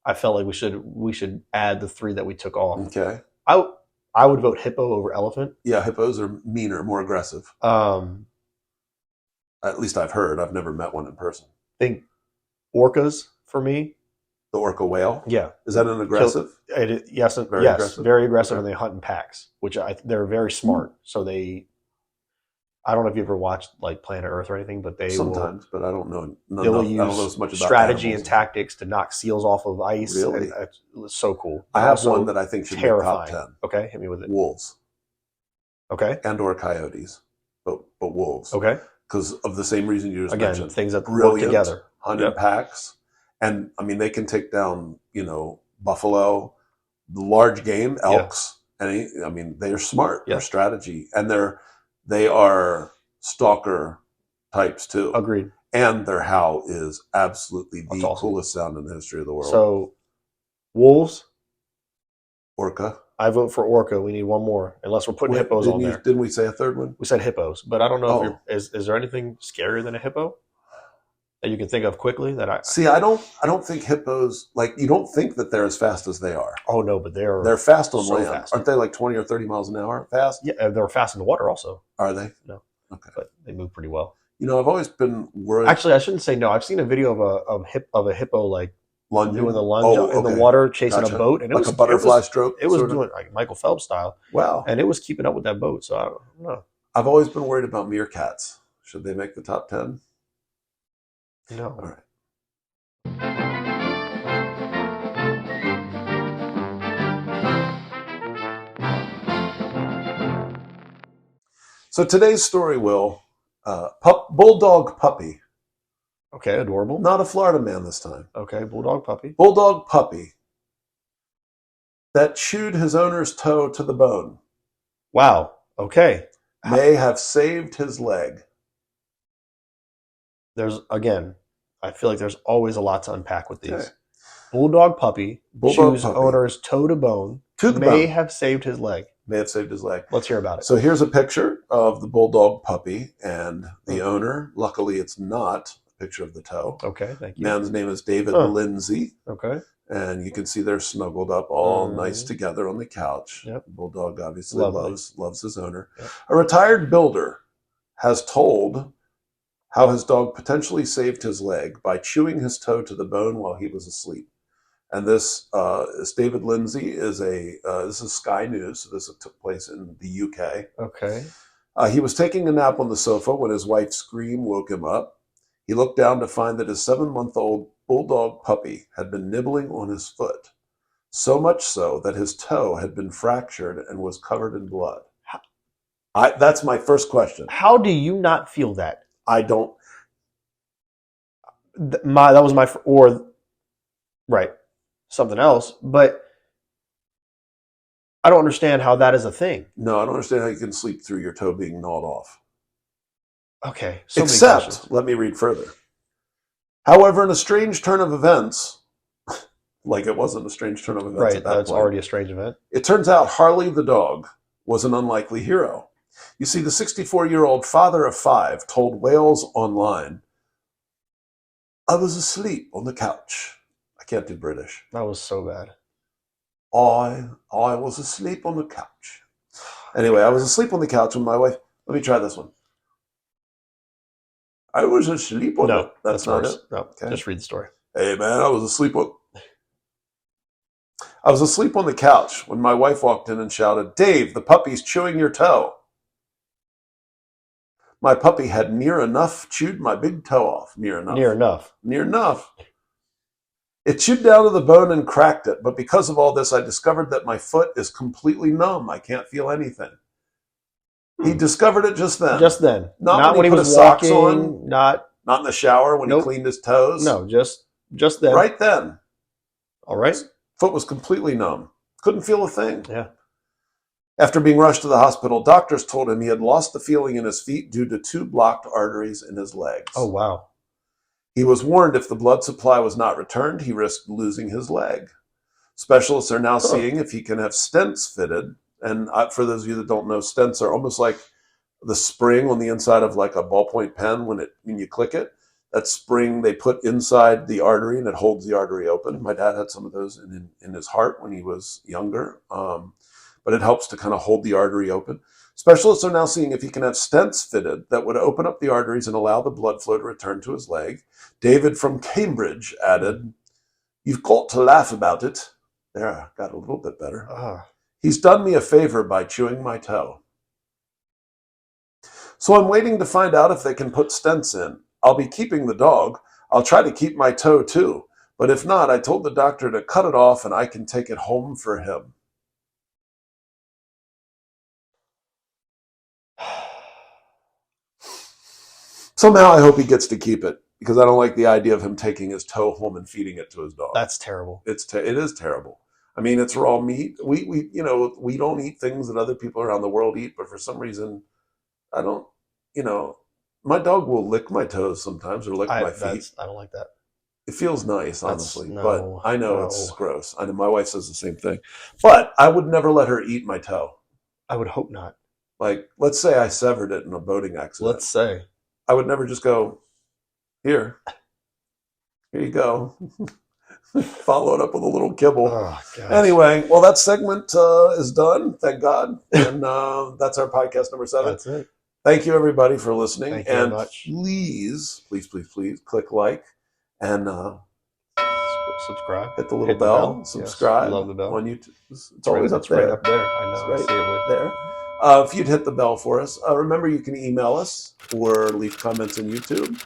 I felt like we should add the 3 that we took off. Okay. I would vote hippo over elephant. Yeah, hippos are meaner, more aggressive. At least I've heard. I've never met one in person. I think orcas for me. The orca whale? Yeah. Is that an aggressive? Yes, aggressive? Very aggressive, and they hunt in packs, which they're very smart. So I don't know if you ever watched like Planet Earth or anything, but sometimes, but I don't know. They will use as much about strategy animals. And tactics to knock seals off of ice. Really? It's so cool. I have one that I think should be top 10. Okay, hit me with it. Wolves. Okay. And/or coyotes, but wolves. Okay. Because of the same reason you just mentioned. Things that work together. Hunt in packs. And I mean, they can take down, buffalo, the large game, elks. Yeah. They are smart. Yeah. Their strategy. And they are stalker types too. Agreed. And their howl is absolutely the coolest sound in the history of the world. So, wolves. Orca. I vote for orca. We need one more, unless we're putting hippos on there. Didn't we say a third one? We said hippos, but I don't know if is there anything scarier than a hippo that you can think of quickly? I don't think hippos, like, you don't think that they're as fast as they are. Oh no, but they're fast on land. Fast. Aren't they like 20 or 30 miles an hour fast? Yeah, they're fast in the water also. Are they? No. Okay. But they move pretty well. I've always been worried. Actually, I shouldn't say no. I've seen a video of a hippo like lunging? Doing the lunge in the water, chasing a boat, and it was a butterfly stroke. It was doing like Michael Phelps style. Wow! And it was keeping up with that boat. So I don't know. I've always been worried about meerkats. Should they make the top 10? No. All right. So today's story, Will, bulldog puppy. Okay, adorable. Not a Florida man this time. Okay, bulldog puppy. Bulldog puppy that chewed his owner's toe to the bone. Wow. Okay. May have saved his leg. I feel like there's always a lot to unpack with these. Okay. Bulldog puppy chews owner's toe to bone. May have saved his leg. May have saved his leg. Let's hear about it. So here's a picture of the bulldog puppy and the owner. Luckily, it's not a picture of the toe. Okay, thank you. Man's name is David Lindsay. Okay. And you can see they're snuggled up all nice together on the couch. Yep. Bulldog obviously loves his owner. Yep. A retired builder has told how his dog potentially saved his leg by chewing his toe to the bone while he was asleep. And this David Lindsay is this is Sky News. So this took place in the UK. Okay. He was taking a nap on the sofa when his wife's scream woke him up. He looked down to find that his 7-month-old bulldog puppy had been nibbling on his foot, so much so that his toe had been fractured and was covered in blood. That's my first question. How do you not feel that? I don't. That was my right. Something else, but I don't understand how that is a thing. No, I don't understand how you can sleep through your toe being gnawed off. Okay. Except, let me read further. However, in a strange turn of events, like it wasn't a strange turn of events right, at that that's point, already a strange event. It turns out Harley the dog was an unlikely hero. You see, the 64-year-old father of 5 told Wales Online, "I was asleep on the couch." I can't do British. That was so bad. I was asleep on the couch. Anyway, I was asleep on the couch when my wife... Let me try this one. I was asleep on No, that's not worse. it. No, okay. Just read the story. Hey, man, I was asleep on the couch when my wife walked in and shouted, "Dave, the puppy's chewing your toe." My puppy had near enough chewed my big toe off. Near enough. It chewed down to the bone and cracked it, but because of all this, I discovered that my foot is completely numb. I can't feel anything. He discovered it just then. Just then. Not when he was walking, socks on. Not in the shower when he cleaned his toes. No, just then. Right then. All right. His foot was completely numb. Couldn't feel a thing. Yeah. After being rushed to the hospital, doctors told him he had lost the feeling in his feet due to 2 blocked arteries in his legs. Oh, wow. He was warned if the blood supply was not returned, he risked losing his leg. Specialists are now seeing if he can have stents fitted. And for those of you that don't know, stents are almost like the spring on the inside of like a ballpoint pen when you click it. That spring they put inside the artery and it holds the artery open. My dad had some of those in his heart when he was younger. But it helps to kind of hold the artery open. Specialists are now seeing if he can have stents fitted that would open up the arteries and allow the blood flow to return to his leg. David from Cambridge added, "You've got to laugh about it." There, got a little bit better. "He's done me a favor by chewing my toe. So I'm waiting to find out if they can put stents in. I'll be keeping the dog. I'll try to keep my toe too. But if not, I told the doctor to cut it off and I can take it home for him." Somehow I hope he gets to keep it because I don't like the idea of him taking his toe home and feeding it to his dog. That's terrible. It is terrible. I mean, it's raw meat. We don't eat things that other people around the world eat, but for some reason, I don't, my dog will lick my toes sometimes or lick my feet. I don't like that. It feels nice, honestly, but I know it's gross. I know my wife says the same thing, but I would never let her eat my toe. I would hope not. Like, let's say I severed it in a boating accident. Let's say. I would never just go, here you go. Follow it up with a little kibble. Oh, anyway, well, that segment is done, thank God. And that's our podcast number 7. That's it. Thank you, everybody, for listening. Thank you and very much. Please, click like and subscribe. Hit the little bell. Subscribe. Yes, love the bell on YouTube. It's always up there. Right up there. I know. It's I see it with there. If you'd hit the bell for us, remember you can email us or leave comments on YouTube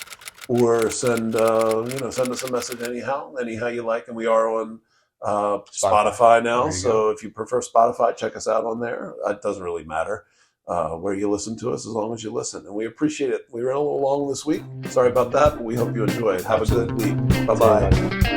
or send us a message anyhow you like. And we are on Spotify now. So if you prefer Spotify, check us out on there. It doesn't really matter where you listen to us as long as you listen. And we appreciate it. We ran a little long this week. Sorry about that. But we hope you enjoy it. Have a good week. Bye-bye.